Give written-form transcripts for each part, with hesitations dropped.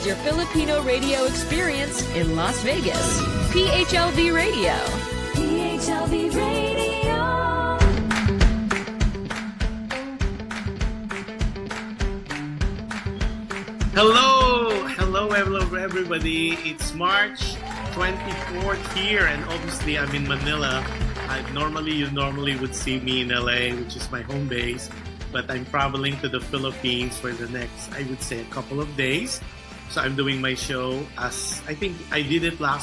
is your Filipino radio experience in Las Vegas. PHLV Radio. PHLV Radio. Hello everybody. It's March 24th here, and obviously I'm in Manila. You normally would see me in LA, which is my home base, but I'm traveling to the Philippines for the next, I would say, a couple of days. So I'm doing my show as I think I did it a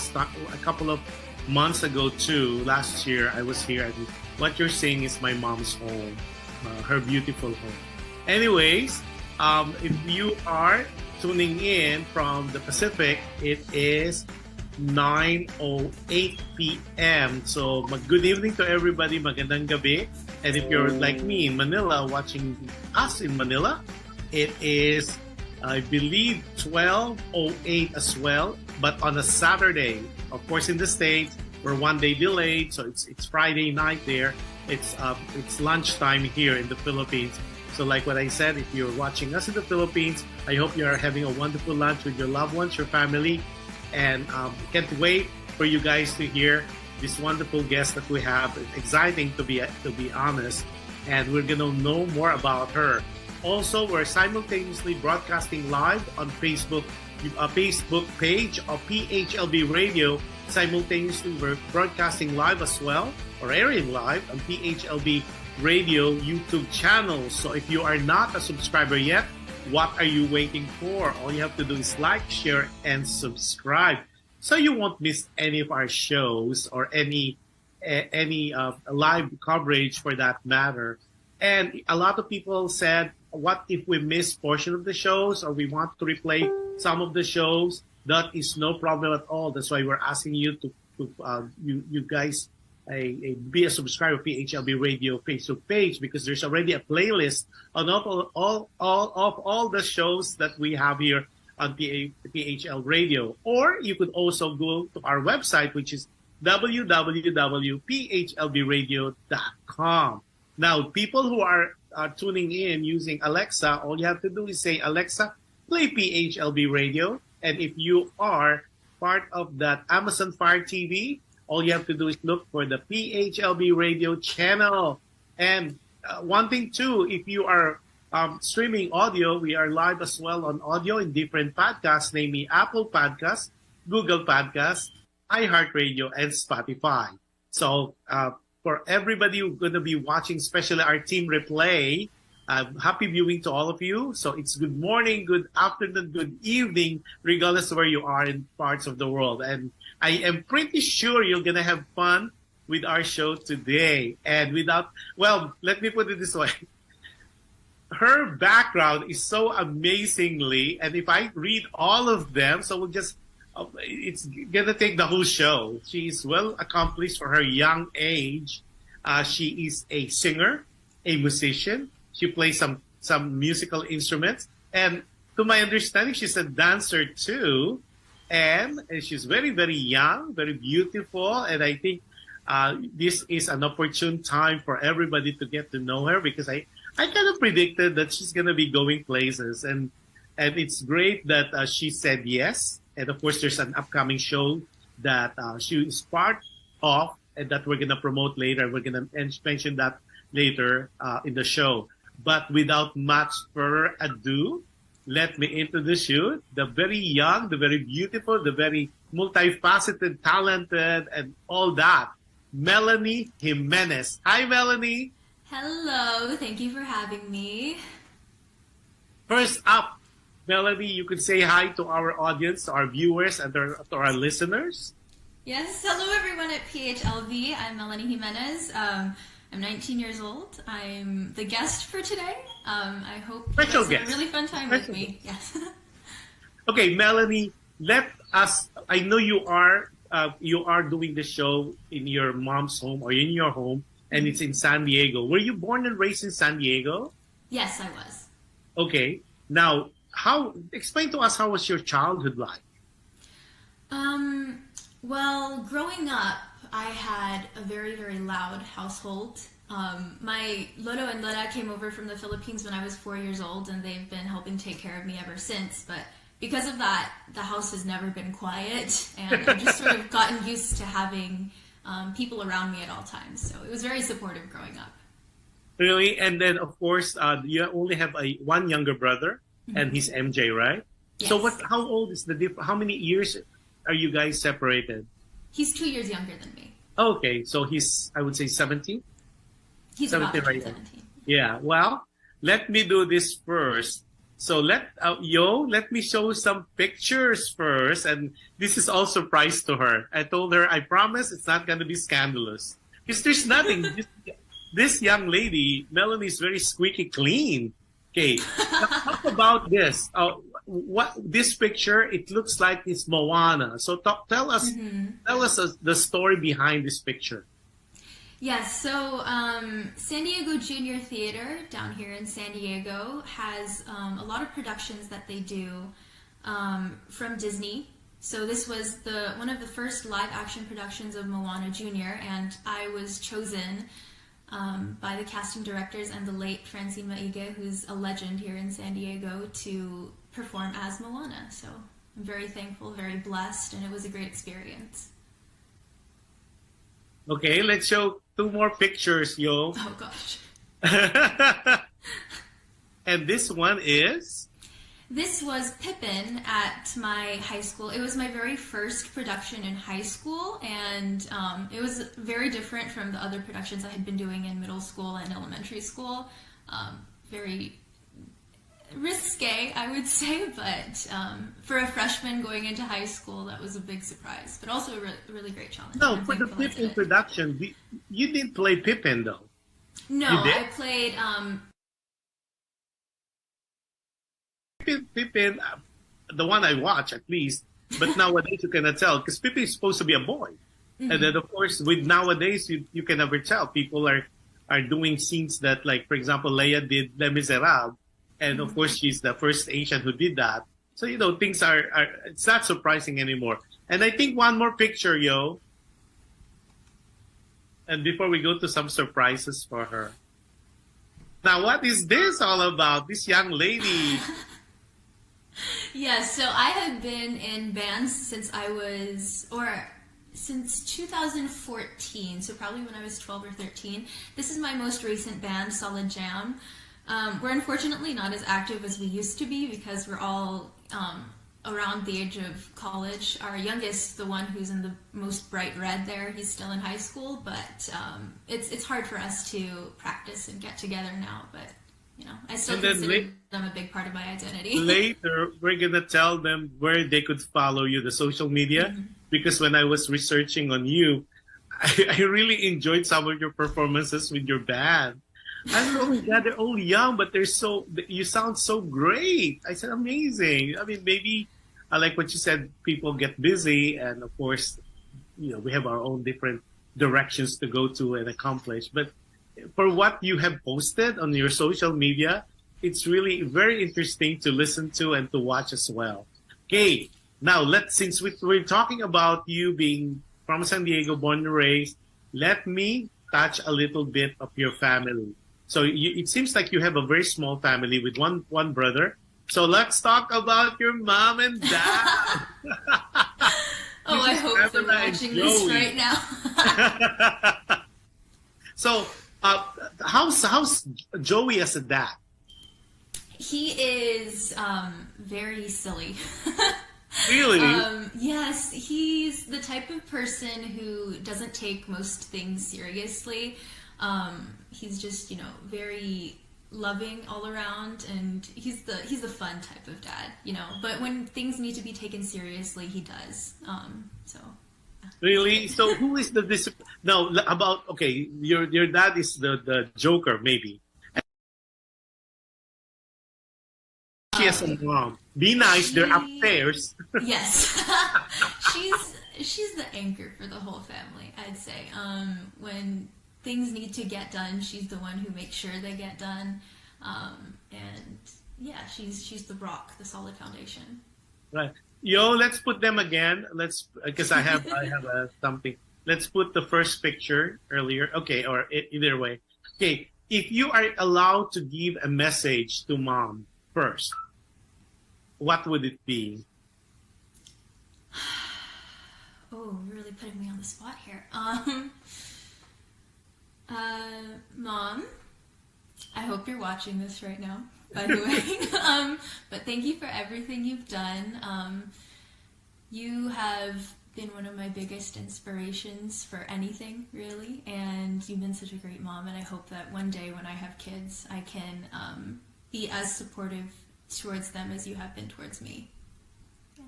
couple of months ago too. Last year I was here, and what you're seeing is my mom's home, her beautiful home. Anyways, if you are tuning in from the Pacific, it is 9:08 p.m. So good evening to everybody, magandang gabi. And if you're like me in Manila, watching us in Manila, it is, I believe, 12:08 as well, but on a Saturday. Of course, in the States, we're one day delayed, so it's Friday night there. It's lunchtime here in the Philippines. So like what I said, if you're watching us in the Philippines, I hope you are having a wonderful lunch with your loved ones, your family, and can't wait for you guys to hear this wonderful guest that we have. It's exciting to be honest, and we're gonna know more about her. Also, we're simultaneously broadcasting live on Facebook page of PHLV Radio. Simultaneously, we're broadcasting live as well, or airing live on PHLV Radio YouTube channel. So if you are not a subscriber yet, what are you waiting for? All you have to do is like, share, and subscribe, so you won't miss any of our shows or any live coverage for that matter. And a lot of people said, what if we miss portion of the shows or we want to replay some of the shows? That is no problem at all. That's why we're asking you to you guys be a subscriber of PHLB Radio Facebook page, because there's already a playlist on all the shows that we have here on PHL Radio. Or you could also go to our website, which is www.phlbradio.com. Now, people who are tuning in using Alexa, all you have to do is say, Alexa, play PHLB Radio. And if you are part of that Amazon Fire TV, all you have to do is look for the PHLB Radio channel. And one thing too, if you are streaming audio, we are live as well on audio in different podcasts, namely Apple Podcasts, Google Podcasts, iHeartRadio, and Spotify. So for everybody who's going to be watching, especially our team replay, happy viewing to all of you. So it's good morning, good afternoon, good evening, regardless of where you are in parts of the world. And I am pretty sure you're going to have fun with our show today. And let me put it this way. Her background is so amazingly, and if I read all of them, so it's going to take the whole show. She is well accomplished for her young age. She is a singer, a musician. She plays some musical instruments. And to my understanding, she's a dancer too. And she's very, very young, very beautiful. And I think this is an opportune time for everybody to get to know her, because I kind of predicted that she's going to be going places. And it's great that she said yes. And of course, there's an upcoming show that she is part of and that we're going to promote later. We're going to mention that later in the show. But without much further ado, let me introduce you, the very young, the very beautiful, the very multifaceted, talented, and all that, MELANIE Jimenez. Hi, MELANIE. Hello. Thank you for having me. First up, MELANIE, you could say hi to our audience, to our viewers, and to our listeners. Yes. Hello, everyone at PHLV. I'm MELANIE Jimenez. I'm 19 years old. I'm the guest for today. I hope you guys have a really fun time with me. Yes. Okay, MELANIE, I know you are doing the show in your mom's home or in your home, and it's in San Diego. Were you born and raised in San Diego? Yes, I was. Okay. Now, explain to us, how was your childhood like? Well, growing up, I had a very, very loud household. My Lolo and Lola came over from the Philippines when I was 4 years old, and they've been helping take care of me ever since. But because of that, the house has never been quiet, and I've just sort of gotten used to having people around me at all times. So it was very supportive growing up. Really? And then, of course, you only have one younger brother, and he's MJ, right? Yes. So how old is the difference? How many years are you guys separated? He's 2 years younger than me. Okay, so he's, I would say, 17? He's 17, about right 17. Yeah, well, let me do this first. So let me show some pictures first. And this is all surprise to her. I told her, I promise it's not going to be scandalous. Because there's nothing. This young lady, Melanie, is very squeaky clean. Okay, talk about this. What this picture? It looks like it's Moana. So tell us the story behind this picture. Yes, so San Diego Junior Theater down here in San Diego has a lot of productions that they do from Disney. So this was one of the first live action productions of Moana Junior, and I was chosen by the casting directors and the late Francine Maige, who's a legend here in San Diego, to perform as Moana. So I'm very thankful, very blessed, and it was a great experience. Okay, let's show 2 more pictures, yo. Oh, gosh. And this one is? This was Pippin at my high school. It was my very first production in high school, and it was very different from the other productions I had been doing in middle school and elementary school. Very risque, I would say, but for a freshman going into high school, that was a big surprise, but also a really great challenge. No, for the Pippin production, you didn't play Pippin, though. No, I played... Pippin, the one I watch at least, but nowadays you cannot tell, because Pippin is supposed to be a boy. And then, of course, with nowadays, you can never tell. People are doing scenes that, like, for example, Leia did Les Miserables. And of course, she's the first Asian who did that. So, things are it's not surprising anymore. And I think one more picture, yo. And before we go to some surprises for her. Now, what is this all about? This young lady. Yes, so I have been in bands since since 2014, so probably when I was 12 or 13. This is my most recent band, Solid Jam. We're unfortunately not as active as we used to be because we're all around the age of college. Our youngest, the one who's in the most bright red there, he's still in high school, but it's hard for us to practice and get together now, but I still consider them a big part of my identity. Later, we're going to tell them where they could follow you, the social media, because when I was researching on you, I really enjoyed some of your performances with your band. I don't know, my God, they're all young, but you sound so great. I said, amazing. I mean, maybe, I like what you said, people get busy, and of course, we have our own different directions to go to and accomplish. But for what you have posted on your social media, it's really very interesting to listen to and to watch as well. Okay, now since we're talking about you being from San Diego, born and raised, let me touch a little bit of your family. So it seems like you have a very small family with one brother. So let's talk about your mom and dad. Oh, I hope they're watching this right now. So, how's Joey as a dad? He is very silly. Really? Yes, he's the type of person who doesn't take most things seriously. He's just, very loving all around, and he's the fun type of dad, But when things need to be taken seriously, he does. Really? So who is the discipline? No, okay, your dad is the Joker, maybe. She has a mom. Be nice, they're upstairs. Yes. She's the anchor for the whole family, I'd say. When things need to get done, she's the one who makes sure they get done. And yeah, she's the rock, the solid foundation. Right. Yo, let's put them again. Because I have something. Let's put the first picture earlier. Okay, or either way. Okay, if you are allowed to give a message to mom first, what would it be? Oh, really putting me on the spot here. Mom, I hope you're watching this right now, by the way. But thank you for everything you've done. You have been one of my biggest inspirations for anything, really, and you've been such a great mom, and I hope that one day when I have kids, I can be as supportive towards them as you have been towards me. Yeah.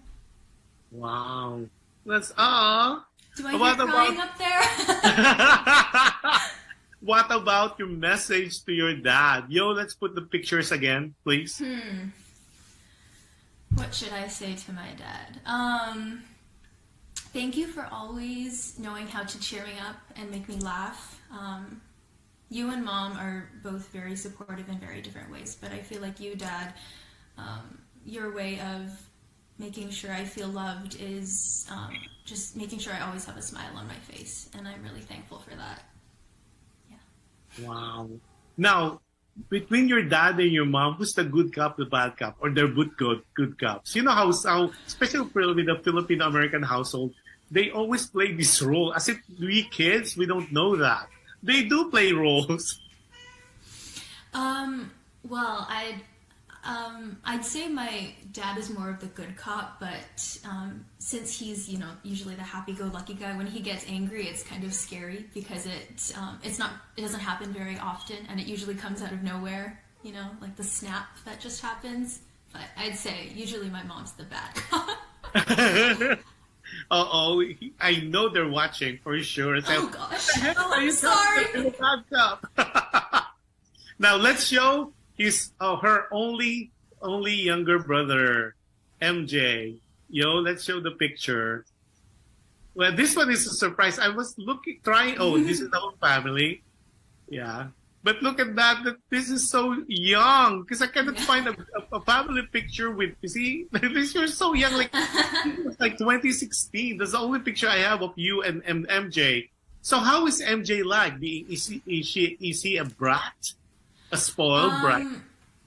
Wow. That's Do I hear crying up there? What about your message to your dad? Yo, let's put the pictures again, please. What should I say to my dad? Thank you for always knowing how to cheer me up and make me laugh. You and Mom are both very supportive in very different ways, but I feel like you, Dad, your way of making sure I feel loved is just making sure I always have a smile on my face, and I'm really thankful for that. Yeah. Wow. Now, between your dad and your mom, who's the good cop, the bad cop, or they're both good cops? You know how especially with the Filipino-American household, they always play this role. As if we kids, we don't know that. They do play roles. Well, I'd say my dad is more of the good cop, but since he's, usually the happy-go-lucky guy, when he gets angry, it's kind of scary because it doesn't happen very often, and it usually comes out of nowhere, like the snap that just happens. But I'd say usually my mom's the bad cop. I know they're watching for sure. Oh gosh! I'm sorry. Now let's show her only younger brother, MJ. Let's show the picture. Well, this one is a surprise. I was trying. Oh, this is the whole family. Yeah. But look at that. This is so young. Because I cannot find a family picture with, you see, you're so young. Like 2016. That's the only picture I have of you and MJ. So how is MJ like? Is he a brat? A spoiled brat?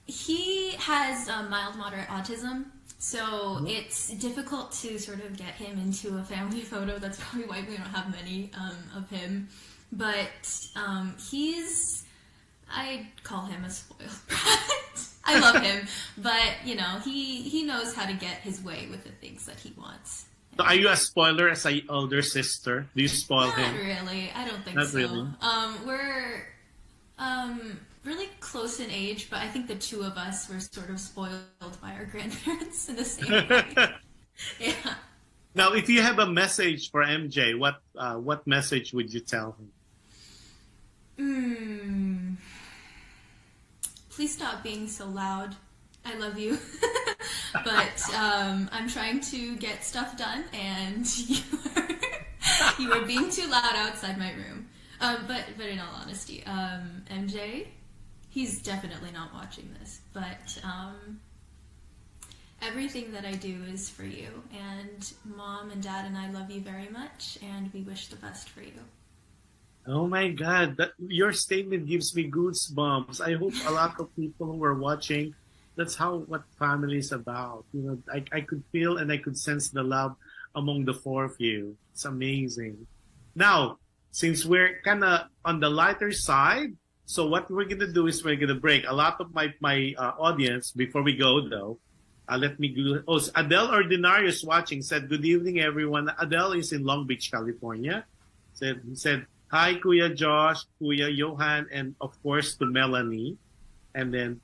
He has mild, moderate autism. So it's difficult to sort of get him into a family photo. That's probably why we don't have many of him. But I'd call him a spoiled brat. I love him, but he knows how to get his way with the things that he wants. So are you a spoiler as an older sister? Do you spoil him? Not really. I don't think Not so. Really. We're really close in age, but I think the two of us were sort of spoiled by our grandparents in the same way. Yeah. Now, if you have a message for MJ, what message would you tell him? Please stop being so loud. I love you. But I'm trying to get stuff done, and you are being too loud outside my room. But in all honesty, MJ, he's definitely not watching this, but everything that I do is for you, and Mom and Dad and I love you very much, and we wish the best for you. Oh my God, your statement gives me goosebumps. I hope a lot of people who are watching, that's what family is about. I could feel and I could sense the love among the four of you. It's amazing. Now, since we're kind of on the lighter side, so what we're going to do is we're going to break. A lot of my audience, before we go though, let me go. Oh, Adele Ordinarius watching said, good evening everyone. Adele is in Long Beach, California. Said, hi, Kuya Josh, Kuya Johan, and of course to Melanie. And then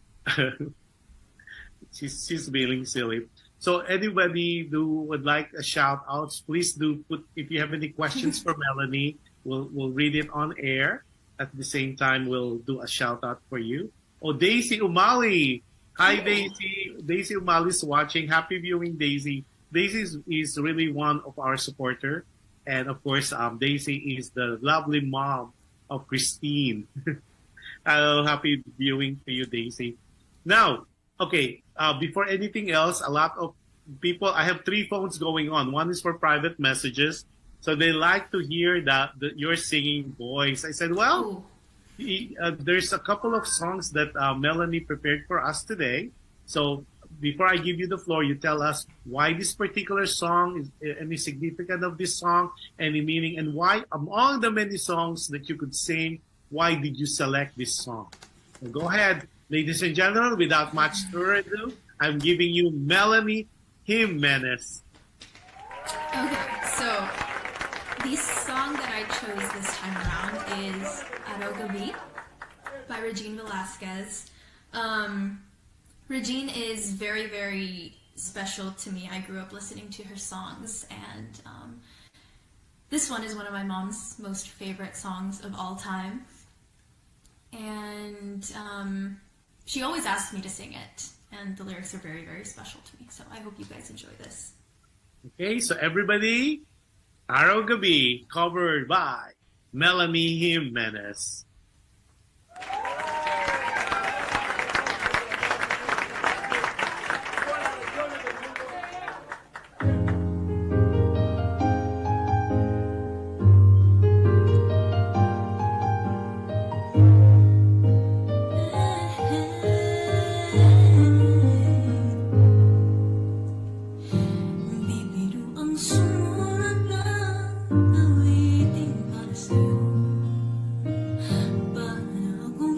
she's being silly. So anybody who would like a shout outs, please do put, if you have any questions for Melanie, we'll read it on air. At the same time, we'll do a shout out for you. Oh, Daisy Umali. Hi, Daisy. Daisy Umali's watching. Happy viewing, Daisy. Daisy is really one of our supporters. And of course, Daisy is the lovely mom of Christine. Happy viewing to you, Daisy. Now, okay, before anything else, a lot of people, I have 3 phones going on. One is for private messages. So they like to hear that your singing voice. I said, well, there's a couple of songs that Melanie prepared for us today. So before I give you the floor, you tell us why this particular song, is any significance of this song, any meaning, and why among the many songs that you could sing, why did you select this song? So go ahead, ladies and gentlemen, without much further ado, I'm giving you Melanie Jimenez. Okay, so the song that I chose this time around is Arogabi by Regine Velasquez. Regine is very, very special to me. I grew up listening to her songs, and this one is one of my mom's most favorite songs of all time. And she always asks me to sing it, and the lyrics are very, very special to me. So I hope you guys enjoy this. Okay, so everybody, Arogabi, covered by Melanie Jimenez. Para sa'yo, para akong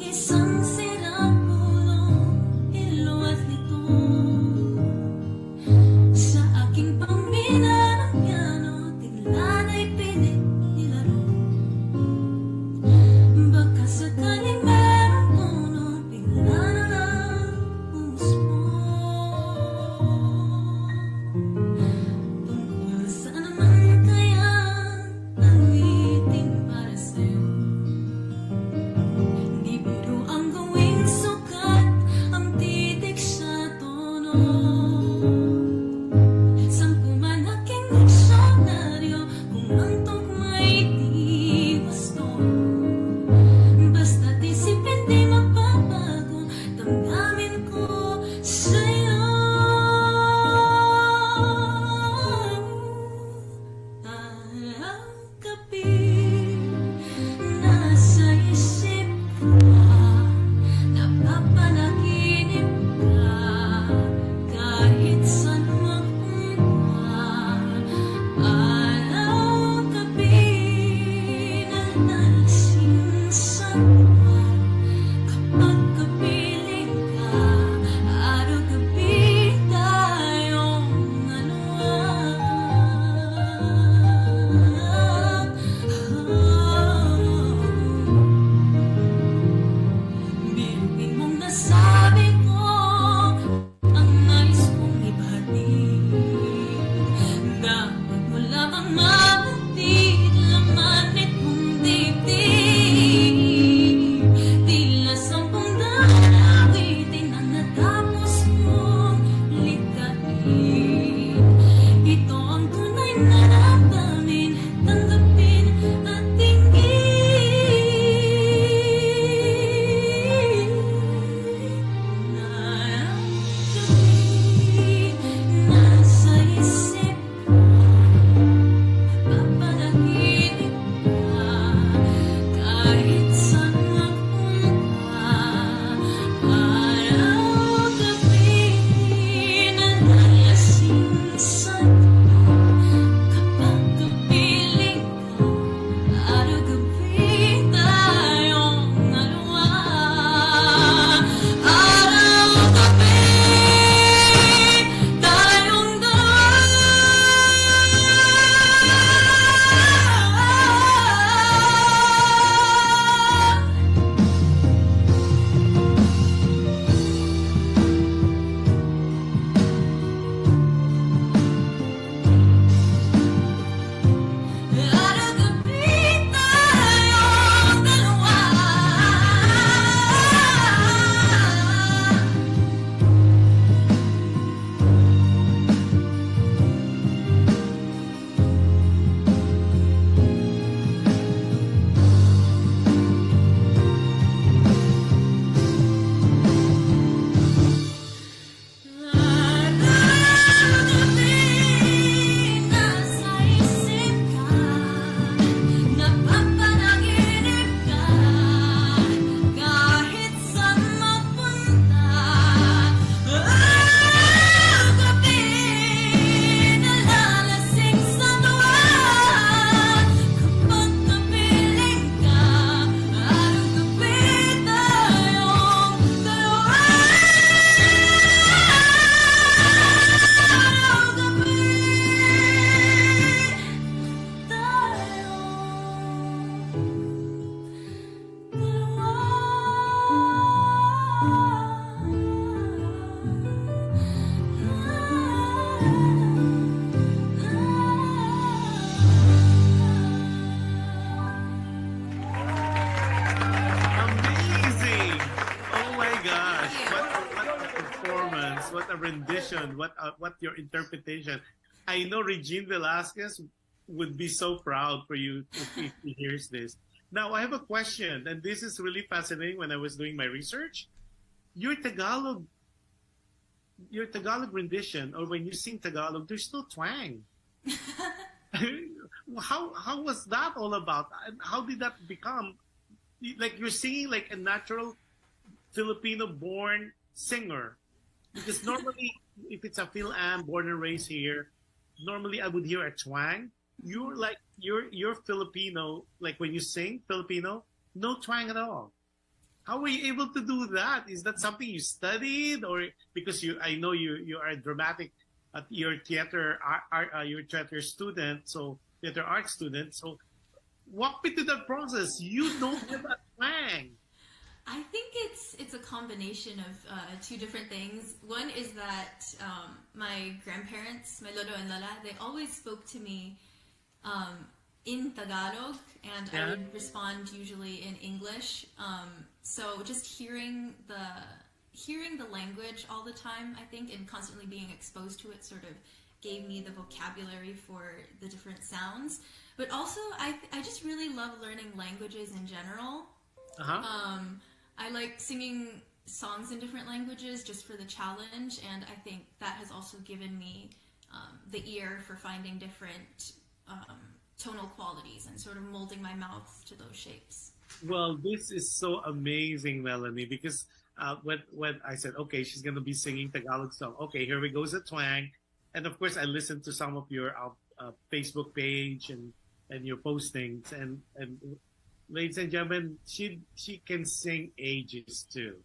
question what your interpretation. I know Regine Velasquez would be so proud for you if he hears this. Now, I have a question, and this is really fascinating when I was doing my research. Your Tagalog rendition, or when you sing Tagalog, there's no twang. How was that all about? How did that become? Like you're singing like a natural Filipino-born singer. Because normally, if it's a Phil-Am, born and raised here, normally I would hear a twang. You're Filipino, like when you sing Filipino, no twang at all. How were you able to do that? Is that something you studied, or because I know you are a dramatic, your theater student, so theater art student. So walk me through that process. You don't have a twang. I think it's a combination of two different things. One is that my grandparents, my lolo and lola, they always spoke to me in Tagalog, and I would respond usually in English. So just hearing the language all the time, I think, and constantly being exposed to it sort of gave me the vocabulary for the different sounds. But also, I just really love learning languages in general. I like singing songs in different languages just for the challenge, and I think that has also given me the ear for finding different tonal qualities and sort of molding my mouth to those shapes. Well, this is so amazing, Melanie, because when I said, okay, she's going to be singing Tagalog song, okay, here we goes a twang. And of course, I listened to some of your Facebook page and your postings, and ladies and gentlemen, she can sing Ages too.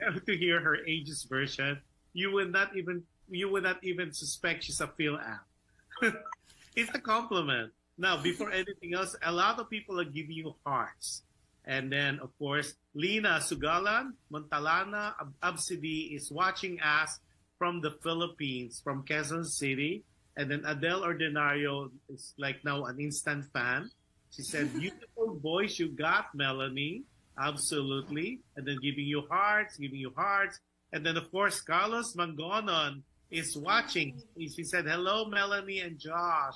And to hear her Ages version, you would not even suspect she's a Phil-Am. It's a compliment. Now, before anything else, a lot of people are giving you hearts. And then, of course, Lina Sugalan, Montalana Absidi is watching us from the Philippines, from Quezon City. And then Adele Ordinario is like now an instant fan. She said, beautiful voice you got, Melanie. Absolutely. And then giving you hearts. And then, of course, Carlos Mangonon is watching. He said, hello, Melanie and Josh.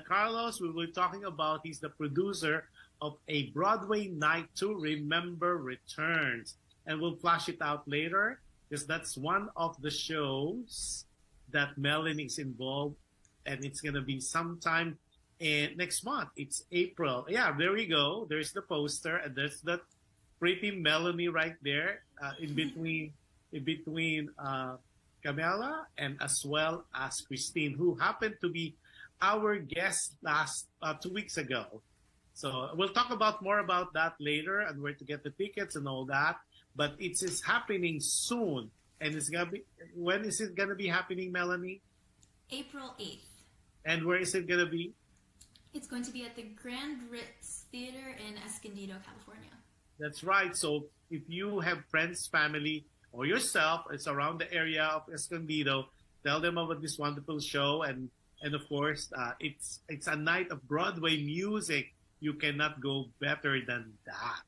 Carlos, we were talking about, he's the producer of a Broadway Night to Remember Returns. And we'll flash it out later, because that's one of the shows that Melanie is involved. And it's going to be sometime next month. It's April. Yeah, there we go. There's the poster, and there's that pretty Melanie right there in between Camila and as well as Christine, who happened to be our guest last 2 weeks ago. So we'll talk more about that later and where to get the tickets and all that. But it is happening soon, and it's gonna be. When is it gonna be happening, Melanie? April 8th. And where is it gonna be? It's going to be at the Grand Ritz Theater in Escondido, California. That's right. So if you have friends, family, or yourself, it's around the area of Escondido, tell them about this wonderful show. And of course, it's a night of Broadway music. You cannot go better than that.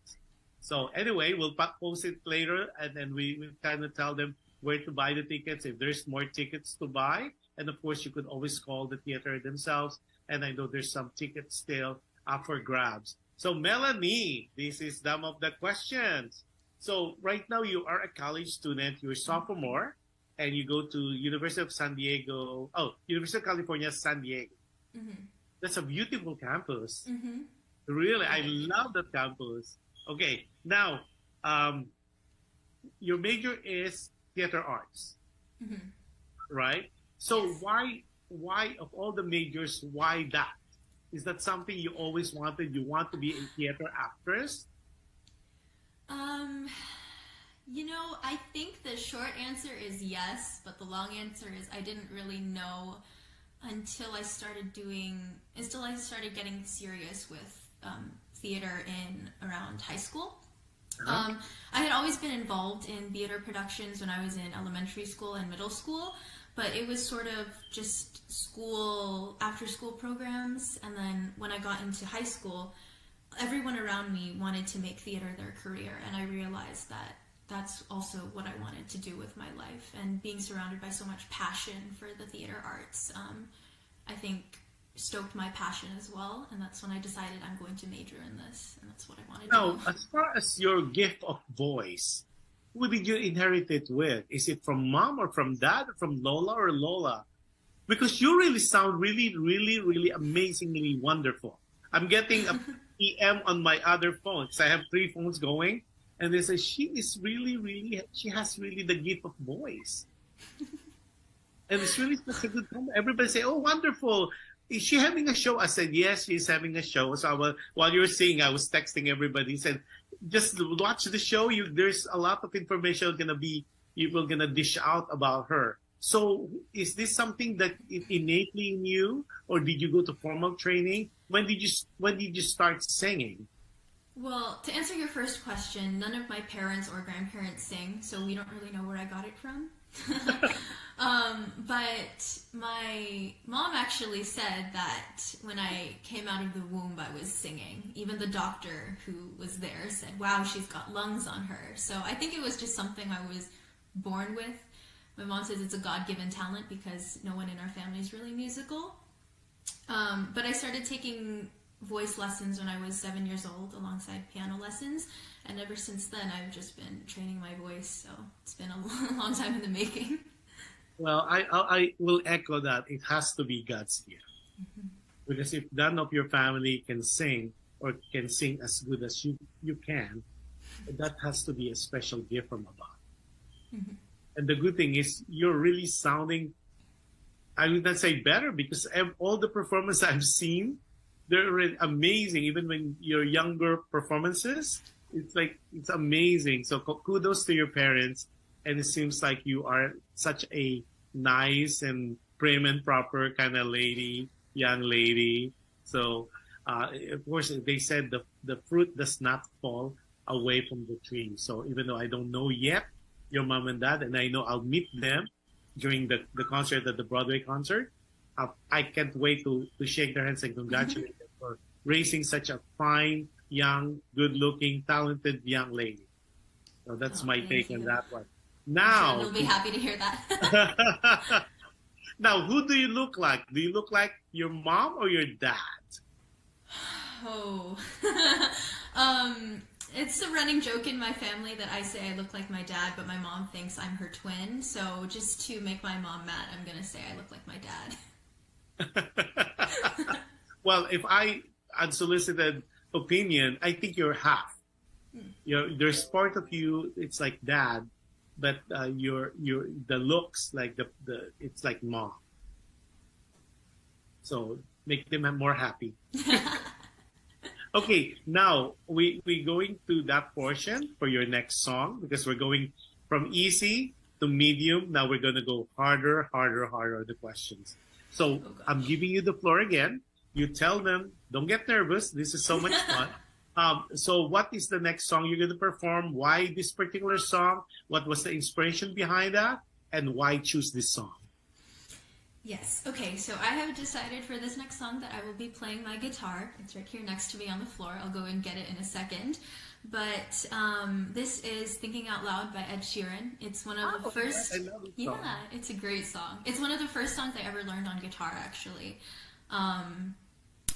So anyway, we'll post it later, and then we kind of tell them where to buy the tickets, if there's more tickets to buy. And of course, you could always call the theater themselves. And I know there's some tickets still up for grabs. So Melanie, this is some of the questions. So right now you are a college student, you're a sophomore, and you go to University of California, San Diego. Mm-hmm. That's a beautiful campus. Mm-hmm. Really, I love that campus. Okay, now, your major is theater arts, mm-hmm. right? So yes. Why of all the majors, why that? Is that something you always wanted? You want to be a theater actress? I think the short answer is yes, but the long answer is I didn't really know until I started getting serious with theater in around high school. Uh-huh. I had always been involved in theater productions when I was in elementary school and middle school, but it was sort of just after school programs. And then when I got into high school, everyone around me wanted to make theater their career, and I realized that that's also what I wanted to do with my life. And being surrounded by so much passion for the theater arts, I think stoked my passion as well. And that's when I decided I'm going to major in this. And that's what I wanted to do. Now, as far as your gift of voice, who did you inherit it with? Is it from mom or from dad or from Lola or Lola? Because you really sound really, really, really amazingly wonderful. I'm getting a PM on my other phone because I have 3 phones going. And they say, she is really, really, she has really the gift of voice. And it's really such a good time. Everybody say, oh, wonderful. Is she having a show? I said, yes, she's having a show. So while you were singing, I was texting everybody. Said, just watch the show. There's a lot of information you're gonna dish out about her. So is this something that is innately in you, or did you go to formal training? When did you start singing? Well, to answer your first question, none of my parents or grandparents sing, so we don't really know where I got it from. But my mom actually said that when I came out of the womb, I was singing. Even the doctor who was there said, wow, she's got lungs on her. So I think it was just something I was born with. My mom says it's a God-given talent because no one in our family is really musical. But I started taking voice lessons when I was 7 years old alongside piano lessons. And ever since then, I've just been training my voice. So it's been a long time in the making. Well, I will echo that. It has to be God's gift. Mm-hmm. Because if none of your family can sing or can sing as good as you can, that has to be a special gift from above. Mm-hmm. And the good thing is you're really sounding, I would not say better, because all the performances I've seen, they're amazing. Even when your younger performances, it's amazing. So kudos to your parents. And it seems like you are such a nice and prim and proper kind of young lady. So, of course, they said the fruit does not fall away from the tree. So even though I don't know yet your mom and dad, and I know I'll meet them during the concert at the Broadway concert, I can't wait to shake their hands and congratulate them for raising such a fine, young, good-looking, talented young lady. So that's my take on that one. Now, we'll be happy to hear that. Now, who do you look like? Do you look like your mom or your dad? Oh, it's a running joke in my family that I say I look like my dad, but my mom thinks I'm her twin. So just to make my mom mad, I'm going to say I look like my dad. Well, if unsolicited opinion, I think you're half. There's part of you, it's like dad, but the looks like it's like mom. So make them more happy. Okay, now we going to that portion for your next song, because we're going from easy to medium. Now we're going to go harder the questions. So I'm giving you the floor again. You tell them, don't get nervous. This is so much fun. So what is the next song you're going to perform? Why this particular song? What was the inspiration behind that? And why choose this song? Yes. Okay, so I have decided for this next song that I will be playing my guitar. It's right here next to me on the floor. I'll go and get it in a second. But this is Thinking Out Loud by Ed Sheeran. It's one of the first... I love this song. Yeah, it's a great song. It's one of the first songs I ever learned on guitar, actually.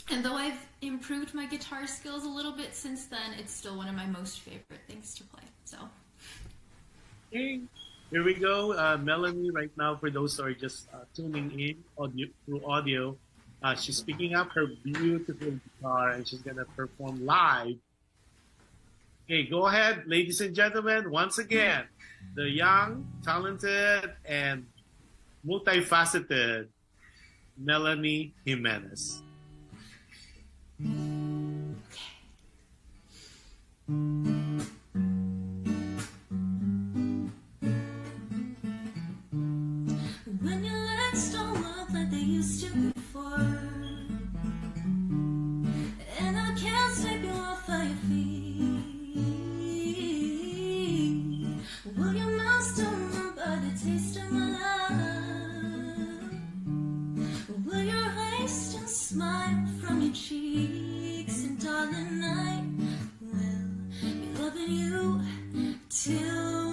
And though I've improved my guitar skills a little bit since then, it's still one of my most favorite things to play. So, okay, here we go. Melanie, right now, for those who are just tuning in through audio, she's picking up her beautiful guitar and she's gonna perform live. Okay, go ahead, ladies and gentlemen. Once again, the young, talented, and multifaceted Melanie Jimenez. When your legs don't work like they used to before, and I can't sweep you off of your feet, will your mouth still remember the taste of my love? Will your eyes still smile from your cheeks? And darling, I will be loving you till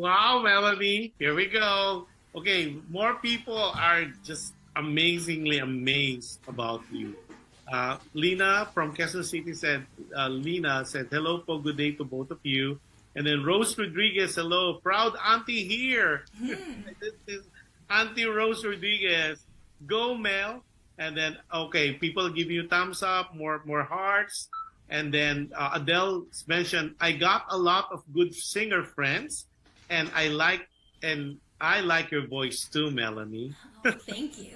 Wow, Melanie, here we go. Okay, more people are just amazingly amazed about you. Lina from Quezon City said, Lina said, hello po, good day to both of you. And then Rose Rodriguez, hello, proud auntie here. This is Auntie Rose Rodriguez. Go, Mel. And then, okay, people give you thumbs up, more hearts. And then Adele mentioned, I got a lot of good singer friends, and I like your voice too, Melanie. Oh, thank you.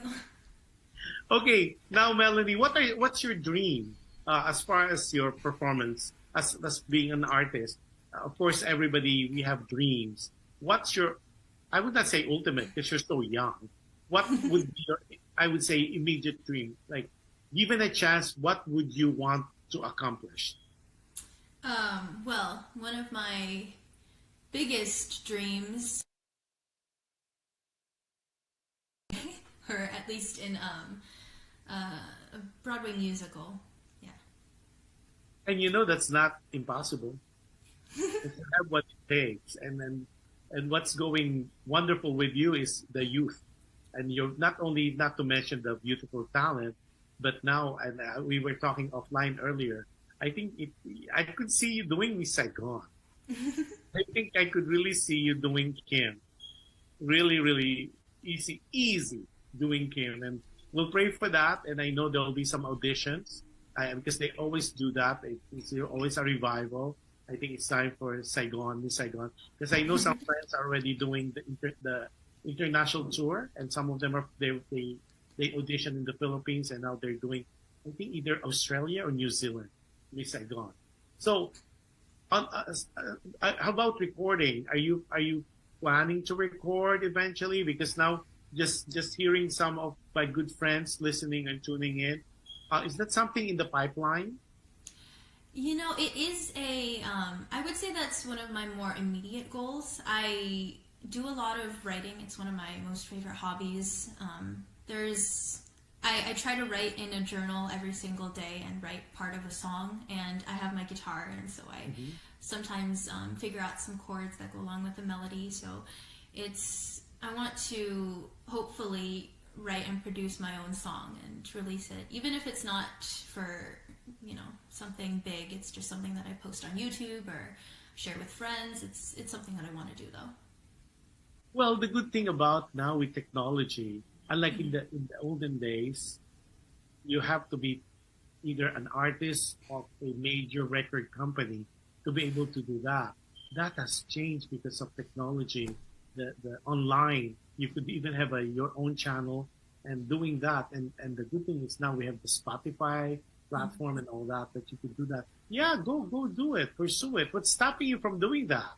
Okay, now Melanie, what's your dream as far as your performance as being an artist? Of course, everybody, we have dreams. What's your, I would not say ultimate because you're so young. What would be your, I would say, immediate dream? Like, given a chance, what would you want to accomplish? Well, one of my biggest dreams, or at least in a Broadway musical, yeah. And you know that's not impossible. You have what it takes, and what's going wonderful with you is the youth, and you're not to mention the beautiful talent, but now, and we were talking offline earlier. I think I could see you doing Miss Saigon. I think I could really see you doing Kim. Really, really easy doing Kim, and we'll pray for that. And I know there'll be some auditions because they always do that. It's always a revival. I think it's time for Saigon, Miss Saigon, because I know some friends are already doing the international tour, and some of them are they audition in the Philippines, and now they're doing, I think, either Australia or New Zealand, Miss Saigon. So, how about recording? Are you planning to record eventually? Because now, just hearing some of my good friends listening and tuning in, is that something in the pipeline? You know, it is I would say that's one of my more immediate goals. I do a lot of writing. It's one of my most favorite hobbies. I try to write in a journal every single day and write part of a song, and I have my guitar, and so I sometimes figure out some chords that go along with the melody. So I want to hopefully write and produce my own song and release it, even if it's not for, something big. It's just something that I post on YouTube or share with friends. It's something that I want to do, though. Well, the good thing about now with technology, unlike in the olden days, you have to be either an artist of a major record company to be able to do that. That has changed because of technology. The online, you could even have your own channel and doing that. And the good thing is now we have the Spotify platform and all that you could do that. Yeah, go do it, pursue it. What's stopping you from doing that?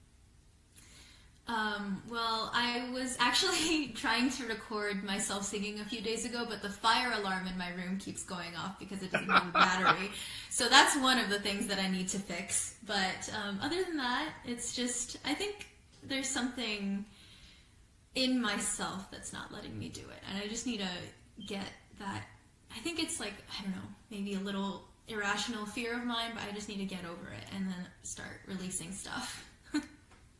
Well, I was actually trying to record myself singing a few days ago, but the fire alarm in my room keeps going off because it doesn't have a battery. So that's one of the things that I need to fix. But other than that, it's just, I think there's something in myself that's not letting me do it. And I just need to get that. I think it's like, I don't know, maybe a little irrational fear of mine, but I just need to get over it and then start releasing stuff.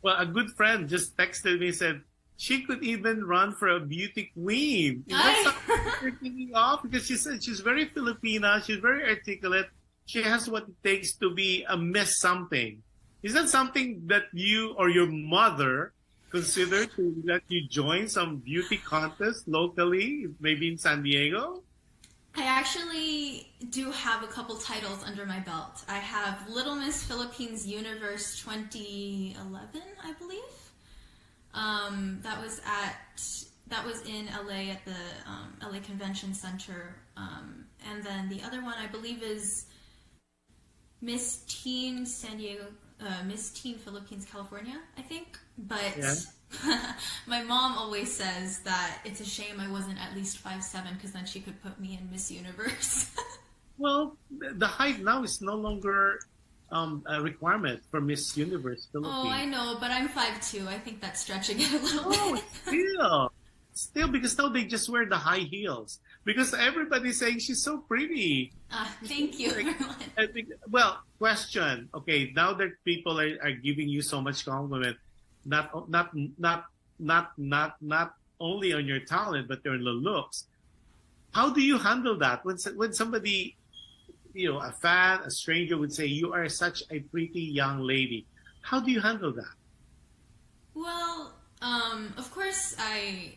Well, a good friend just texted me and said she could even run for a beauty queen. Is that something you're thinking of? Because she said she's very Filipina, she's very articulate, she has what it takes to be a Miss something. Is that something that you or your mother consider to let you join some beauty contest locally, maybe in San Diego? I actually do have a couple titles under my belt. I have Little Miss Philippines Universe 2011, I believe. That was in LA at the LA Convention Center. And then the other one I believe is Miss Teen San Diego, Miss Teen Philippines California, I think. But yeah. My mom always says that it's a shame I wasn't at least 5'7", because then she could put me in Miss Universe. Well, the height now is no longer a requirement for Miss Universe Philippines. Oh, I know, but I'm 5'2". I think that's stretching it a little bit. Still, because now they just wear the high heels. Because everybody's saying she's so pretty. Thank you, everyone. Well, question. Okay, now that people are giving you so much compliment, not only on your talent but on the looks. How do you handle that when somebody, a fan, a stranger would say you are such a pretty young lady? How do you handle that? Well, of course, I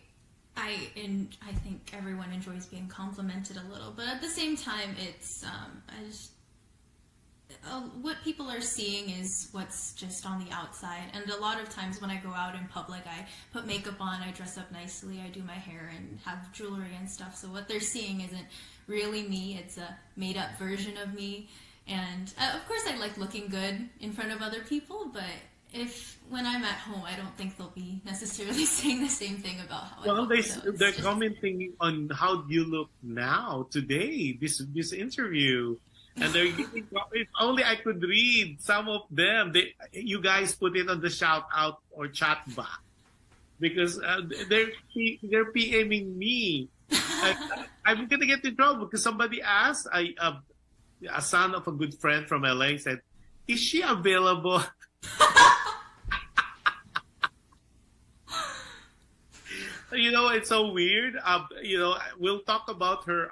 think everyone enjoys being complimented a little, but at the same time, it's what people are seeing is what's just on the outside. And a lot of times when I go out in public, I put makeup on, I dress up nicely, I do my hair and have jewelry and stuff. So what they're seeing isn't really me, it's a made-up version of me. And of course I like looking good in front of other people, but when I'm at home, I don't think they'll be necessarily saying the same thing about how I look. Well, they're commenting on how you look now, today, this interview. And they're giving, if only I could read some of them. You guys put it on the shout out or chat box because they're PMing me. I'm gonna get in trouble because somebody asked. A son of a good friend from LA said, "Is she available?" It's so weird. We'll talk about her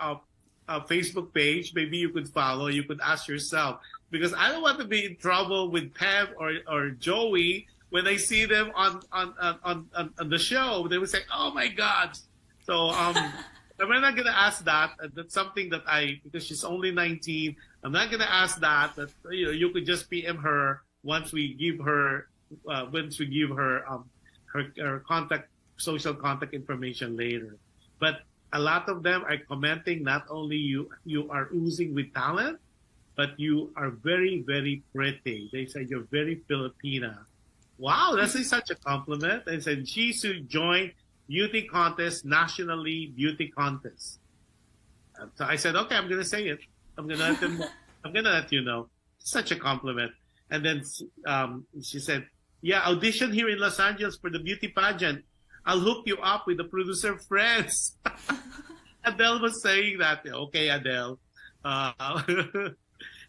Facebook page. Maybe you could follow. You could ask yourself, because I don't want to be in trouble with Pam or Joey when I see them on the show. They would say, "Oh my God!" So we're not gonna ask that. That's something that because she's only 19. I'm not gonna ask that. That you could just PM her once we give her her social contact information later. But a lot of them are commenting, not only you are oozing with talent, but you are very, very pretty. They say you're very Filipina. Wow, that's such a compliment. They said she should join beauty contest, nationally beauty contest. So I said, okay, I'm going to say it. I'm going to let you know. Such a compliment. And then she said, yeah, audition here in Los Angeles for the beauty pageant. I'll hook you up with the producer friends. Adele was saying that. Okay, Adele.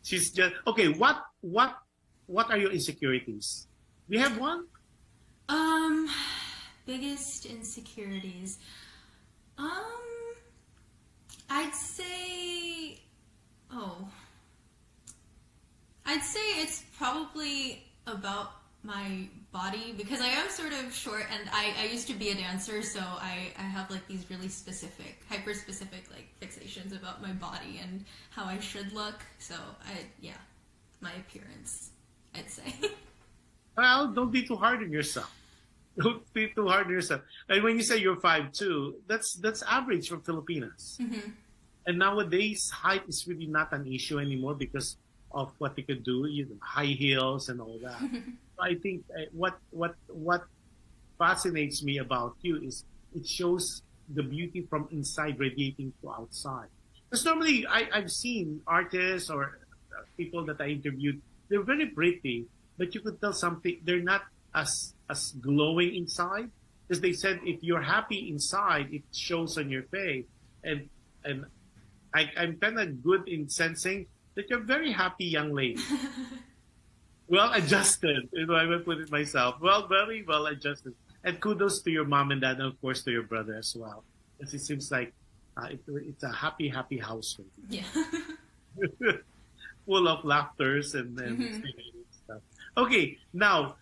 She's just okay. What are your insecurities? Do you have one? Biggest insecurities. I'd say it's probably about my body, because I am sort of short, and I used to be a dancer, so I have like these really specific, hyper specific like fixations about my body and how I should look. So my appearance, I'd say. Well, don't be too hard on yourself. Don't be too hard on yourself. And when you say you're 5'2", that's average for Filipinas. Mm-hmm. And nowadays, height is really not an issue anymore because of what they could do, high heels and all that. I think what fascinates me about you is it shows the beauty from inside radiating to outside. Because normally I've seen artists or people that I interviewed, they're very pretty, but you could tell something, they're not as glowing inside. Because they said if you're happy inside, it shows on your face. And I'm kind of good in sensing that you're a very happy young lady. Well adjusted, I will put it myself. Well, very well adjusted. And kudos to your mom and dad, and of course to your brother as well. Because it seems like it's a happy household. Yeah. Full of laughters and stuff. Okay, now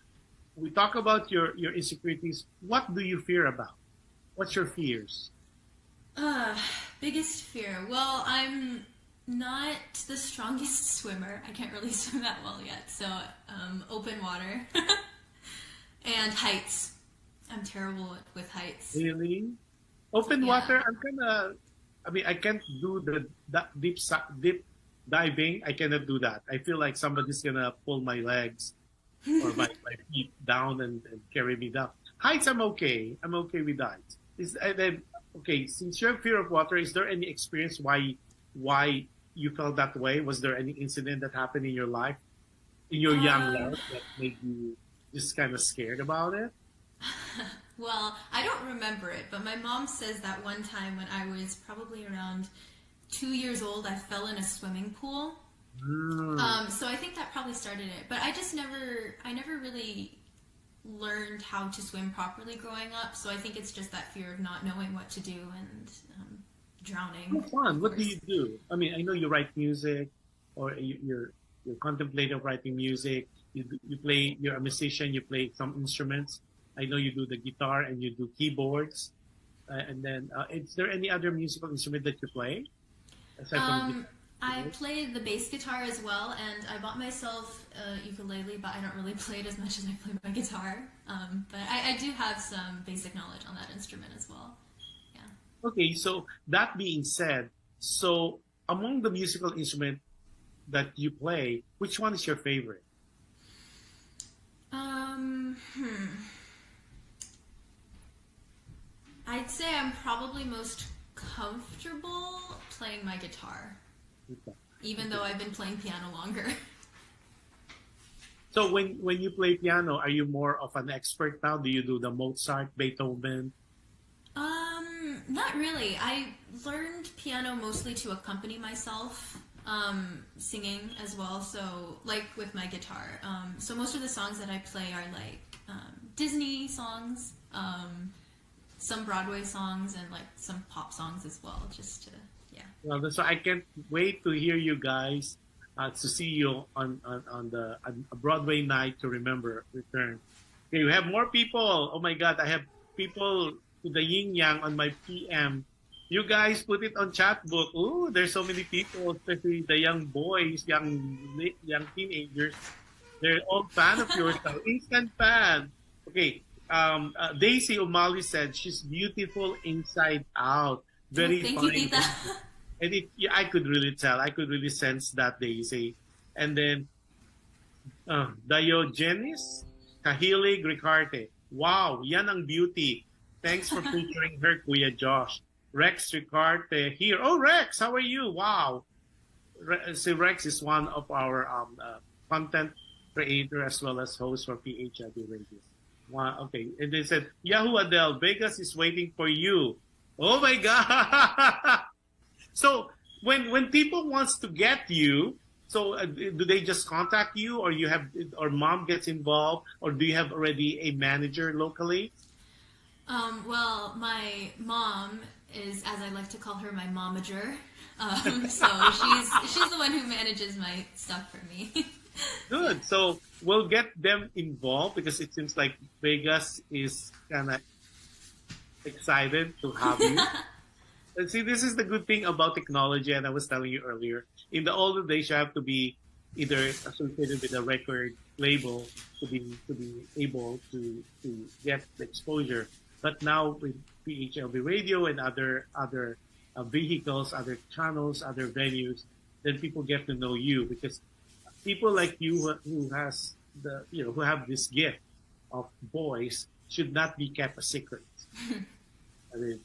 we talk about your insecurities. What do you fear about? What's your fears? Biggest fear. Well, I'm not the strongest swimmer. I can't really swim that well yet. So, open water and heights. I'm terrible with heights. Really? Open water? I can't do the deep diving. I cannot do that. I feel like somebody's gonna pull my legs or my feet down and carry me down. Heights, I'm okay. I'm okay with heights. Okay, since you have fear of water, is there any experience why you felt that way? Was there any incident that happened in your life, in your young life, that made you just kind of scared about it? Well, I don't remember it, but my mom says that one time when I was probably around 2 years old, I fell in a swimming pool. So I think that probably started it. But I never really learned how to swim properly growing up, so I think it's just that fear of not knowing what to do and drowning. How fun. What do you do? I mean, I know you write music, or you're contemplative writing music. You play. You're a musician. You play some instruments. I know you do the guitar and you do keyboards. And then, is there any other musical instrument that you play? Aside from I play the bass guitar as well, and I bought myself a ukulele, but I don't really play it as much as I play my guitar. But I do have some basic knowledge on that instrument as well. Yeah. Okay, so that being said, so among the musical instrument that you play, which one is your favorite? I'd say I'm probably most comfortable playing my guitar. Okay. Even though I've been playing piano longer. So when you play piano, are you more of an expert now? Do you do the Mozart, Beethoven? Not really. I learned piano mostly to accompany myself, singing as well. So like with my guitar. So most of the songs that I play are like Disney songs, some Broadway songs, and like some pop songs as well, just to. Well, so I can't wait to hear you guys, to see you on a Broadway night to remember return. Okay, we have more people. Oh my God, I have people to the yin yang on my PM. You guys put it on chat book. Ooh, there's so many people, especially the young boys, young teenagers. They're all fan of yours now. Instant fan. Okay, Daisy O'Malley said she's beautiful inside out. Very Thank fine. you, Tita. And I could really tell. I could really sense that, Daisy. And then, Diogenes Kahilig Ricarte. Wow, yan ang beauty. Thanks for featuring her, Kuya Josh. Rex Ricarte here. Oh, Rex, how are you? Wow. So Rex is one of our content creator as well as host for PHLV Radio. Wow, okay. And they said, Yahoo Adele, Vegas is waiting for you. Oh my God. So when people wants to get you, so do they just contact you, or or mom gets involved, or do you have already a manager locally? Well, my mom is, as I like to call her, my momager. So she's the one who manages my stuff for me. Good. So we'll get them involved, because it seems like Vegas is kind of excited to have you. And see, this is the good thing about technology, and I was telling you earlier. In the older days, you have to be either associated with a record label to be able to get the exposure. But now with PHLV Radio and other vehicles, other channels, other venues, then people get to know you, because people like you who have this gift of voice should not be kept a secret. I mean,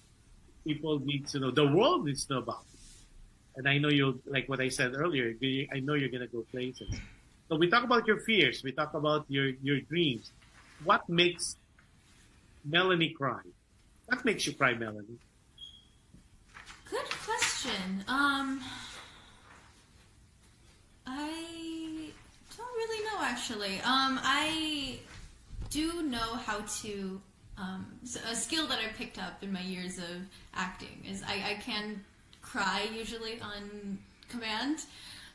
people need to know, the world needs to know about it. And I know you'll, like what I said earlier, I know you're going to go places. So we talk about your fears. We talk about your dreams. What makes Melanie cry? What makes you cry, Melanie? Good question. I don't really know, actually. I do know how to... a skill that I picked up in my years of acting is I can cry usually on command,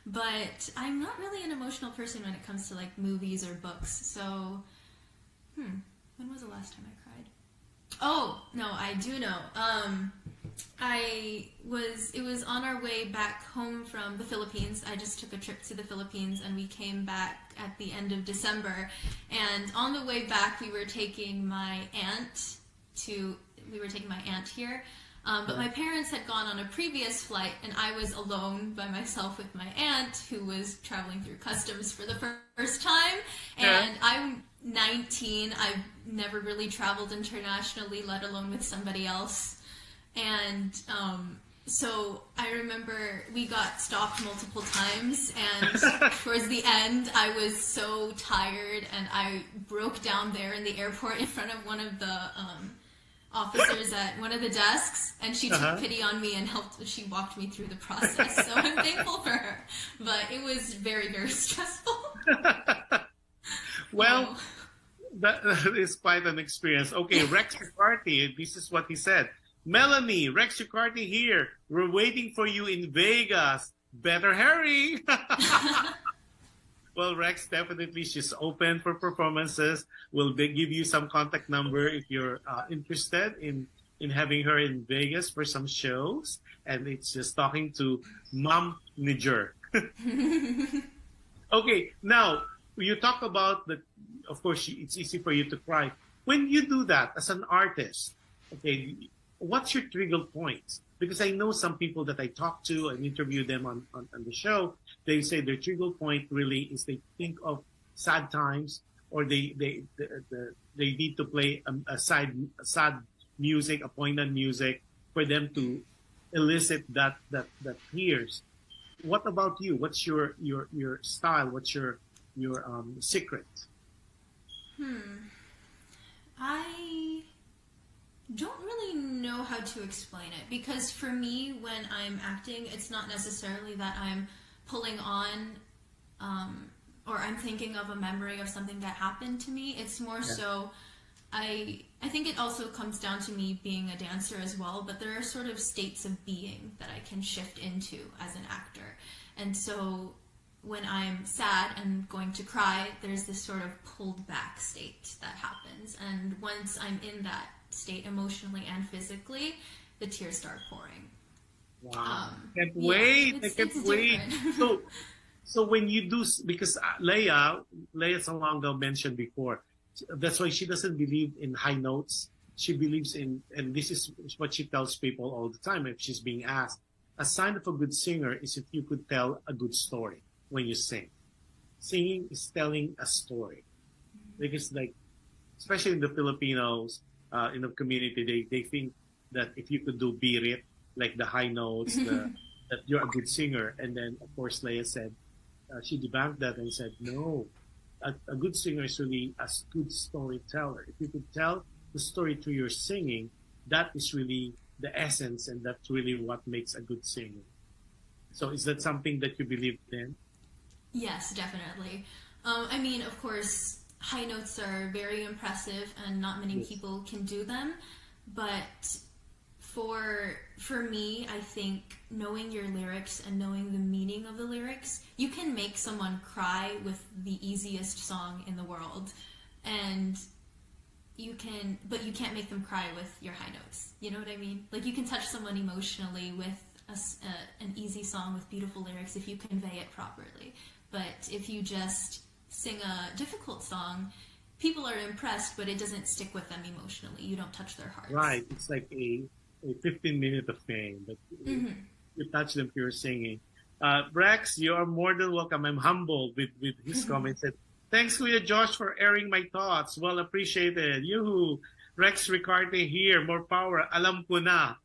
but I'm not really an emotional person when it comes to like movies or books. So, when was the last time I cried? Oh, no, I do know. It was on our way back home from the Philippines. I just took a trip to the Philippines, and we came back at the end of December. And on the way back, we were taking my aunt here. But my parents had gone on a previous flight, and I was alone by myself with my aunt, who was traveling through customs for the first time. And I'm 19. I've never really traveled internationally, let alone with somebody else. And so I remember we got stopped multiple times, and towards the end, I was so tired, and I broke down there in the airport in front of one of the officers at one of the desks, and she took pity on me and she walked me through the process. So I'm thankful for her, but it was very, very stressful. Well, That is quite an experience. Okay, Rex Ricarty, this is what he said. Melanie, Rex Ricarty here. We're waiting for you in Vegas. Better hurry. Well, Rex, definitely she's open for performances. We'll give you some contact number if you're interested in having her in Vegas for some shows. And it's just talking to Mom Niger. Okay, now you talk about of course, it's easy for you to cry. When you do that as an artist, okay, what's your trigger points? Because I know some people that I talk to and interview them on the show, they say their trigger point really is they think of sad times, or they need to play a sad music, a poignant music for them to elicit that tears. What about you? What's your style? What's your secret? I don't really know how to explain it, because for me, when I'm acting, it's not necessarily that I'm pulling on or I'm thinking of a memory of something that happened to me. It's more so I think it also comes down to me being a dancer as well, but there are sort of states of being that I can shift into as an actor. And so when I'm sad and going to cry, there's this sort of pulled back state that happens. And once I'm in that state emotionally and physically, the tears start pouring. Wow. Can't wait. I can't wait. So when you do, because Leia Salonga mentioned before, that's why she doesn't believe in high notes. She believes in, and this is what she tells people all the time if she's being asked, a sign of a good singer is if you could tell a good story when you sing. Singing is telling a story. Because like, especially in the Filipinos, in the community, they think that if you could do birit, like the high notes, that you're a good singer. And then, of course, Leia said, she debunked that and said, no, a good singer is really a good storyteller. If you could tell the story through your singing, that is really the essence, and that's really what makes a good singer. So is that something that you believe in? Yes, definitely. I mean, of course, high notes are very impressive and not many people can do them. But for me, I think knowing your lyrics and knowing the meaning of the lyrics, you can make someone cry with the easiest song in the world. And but you can't make them cry with your high notes. You know what I mean? Like, you can touch someone emotionally with an easy song with beautiful lyrics if you convey it properly. But if you just sing a difficult song, people are impressed, but it doesn't stick with them emotionally. You don't touch their hearts. Right. It's like a 15-minute of fame, but you touch them through your singing. Rex, you are more than welcome. I'm humbled with his comments. Thanks, Kuya Josh, for airing my thoughts. Well appreciated. Yoo-hoo. Rex Ricarty here. More power. Alam ko na.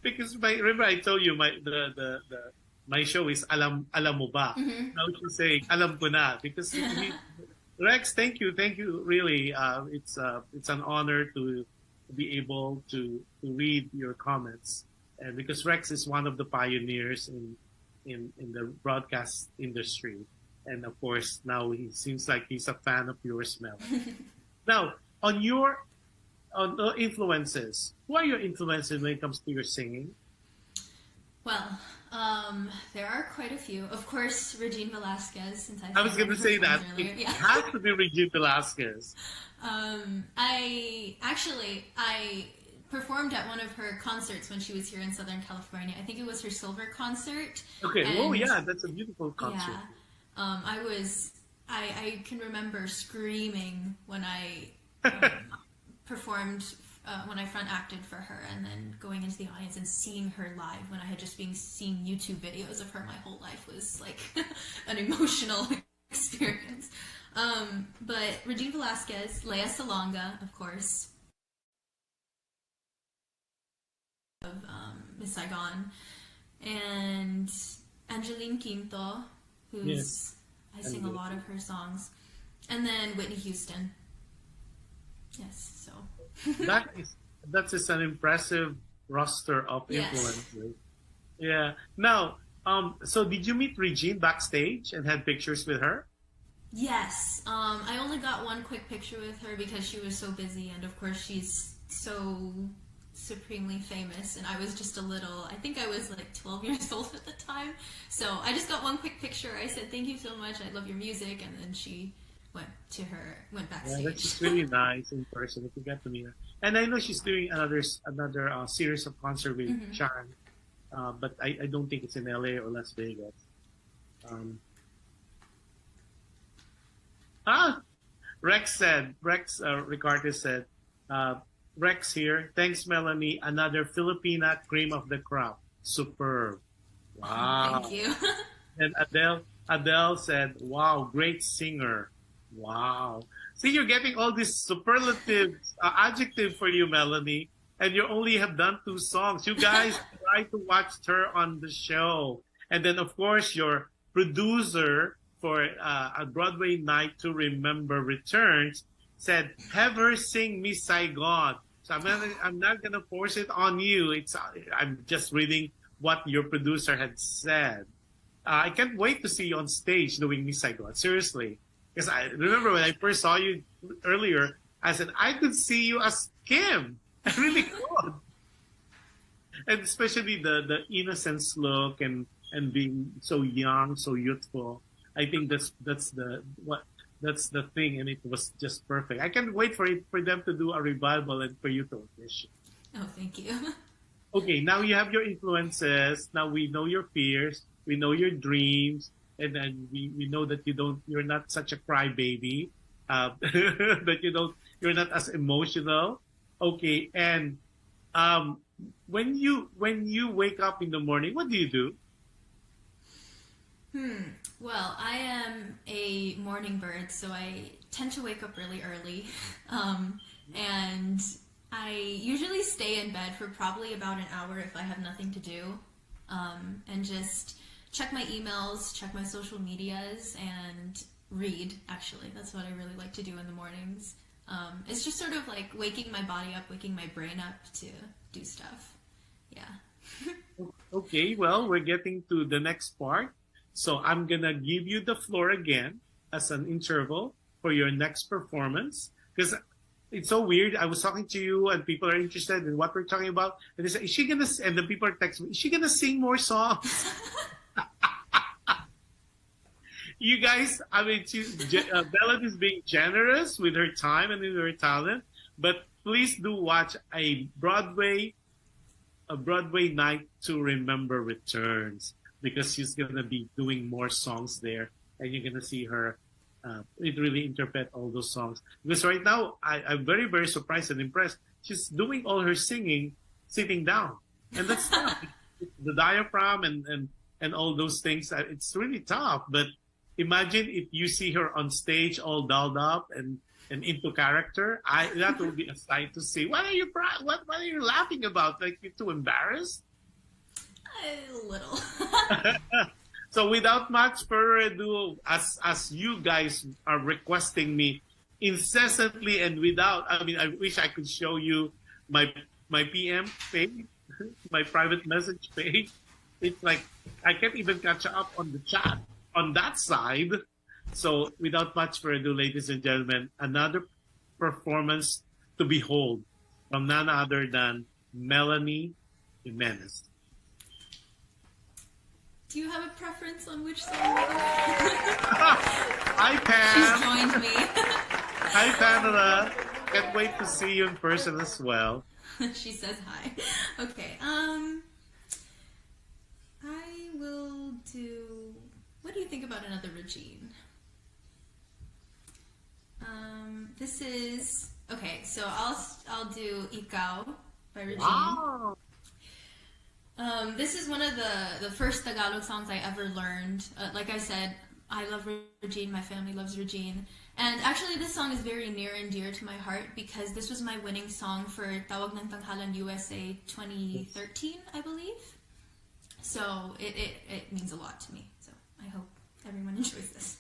Because remember I told you my show is Alam Mo Ba. Now she's saying Alam ko na. Because Rex, thank you. Really, it's an honor to be able to read your comments, and because Rex is one of the pioneers in the broadcast industry. And of course, now he seems like he's a fan of yours, Mel. Now, on the influences, who are your influences when it comes to your singing? Well, there are quite a few. Of course, Regine Velasquez, since I was going to say that. Earlier. It has to be Regine Velasquez. I performed at one of her concerts when she was here in Southern California. I think it was her silver concert. Okay. Oh, yeah, that's a beautiful concert. Yeah. I can remember screaming when I performed, when I front acted for her, and then going into the audience and seeing her live when I had just been seeing YouTube videos of her my whole life was like an emotional experience. But Regine Velasquez, Leia Salonga, of course, of Miss Saigon, and Angeline Quinto, who's I sing a lot of her songs, and then Whitney Houston. Yes, so that's just an impressive roster of influences. Yeah. Now, so did you meet Regine backstage and had pictures with her? Yes. I only got one quick picture with her because she was so busy, and of course she's so supremely famous, and I was just a little, I think I was like 12 years old at the time. So I just got one quick picture. I said, thank you so much, I love your music, and then she went backstage. Yeah, that's just really nice in person if you get to meet her. And I know she's doing another series of concert with Chan, but I don't think it's in LA or Las Vegas. Rex Ricardo said, Rex here. Thanks, Melanie. Another Filipina cream of the crop. Superb. Wow. Thank you. And Adele said, wow, great singer. Wow. See, you're getting all these superlative adjective for you, Melanie, and you only have done 2 songs. You guys try to watch her on the show. And then, of course, your producer for a Broadway Night to Remember Returns said, have her sing Miss Saigon. So I'm not gonna force it on you. I'm just reading what your producer had said. I can't wait to see you on stage doing Miss Saigon. Seriously, because I remember when I first saw you earlier, I said I could see you as Kim. I really could, and especially the innocence look and being so young, so youthful. I think that's the thing, and it was just perfect. I can't wait for them to do a revival and for you to audition. Oh, thank you. Okay, now you have your influences. Now we know your fears. We know your dreams, and then we know that you're not such a crybaby. That you're not as emotional. Okay, and when you wake up in the morning, what do you do? Well, I am a morning bird, so I tend to wake up really early. And I usually stay in bed for probably about an hour if I have nothing to do. And just check my emails, check my social medias, and read, actually. That's what I really like to do in the mornings. It's just sort of like waking my body up, waking my brain up to do stuff. Yeah. Okay, well, we're getting to the next part. So I'm going to give you the floor again as an interval for your next performance. Because it's so weird. I was talking to you and people are interested in what we're talking about. And they say, is she going to, and the people are texting me, is she going to sing more songs? You guys, I mean, Bella is being generous with her time and with her talent. But please do watch a Broadway Night to Remember Returns, because she's going to be doing more songs there, and you're going to see her really interpret all those songs. Because right now, I'm very, very surprised and impressed. She's doing all her singing sitting down. And that's tough. The diaphragm and all those things, it's really tough. But imagine if you see her on stage all dolled up and into character. That would be a sight to see. What are you laughing about? Like, you're too embarrassed? A little. So without much further ado, as you guys are requesting me incessantly and I wish I could show you my PM page, my private message page. It's like I can't even catch up on the chat on that side. So without much further ado, ladies and gentlemen, another performance to behold from none other than Melanie Jimenez. Do you have a preference on which song? Hi, Pam. She's joined me. Hi, Pamela. Can't wait to see you in person as well. She says hi. Okay. I will do. What do you think about another Regine? This is okay. So I'll do Ikaw by Regine. Wow. This is one of the first Tagalog songs I ever learned. Like I said, I love Regine, my family loves Regine. And actually this song is very near and dear to my heart because this was my winning song for Tawag ng Tanghalan USA 2013, I believe. So it means a lot to me. So I hope everyone enjoys this.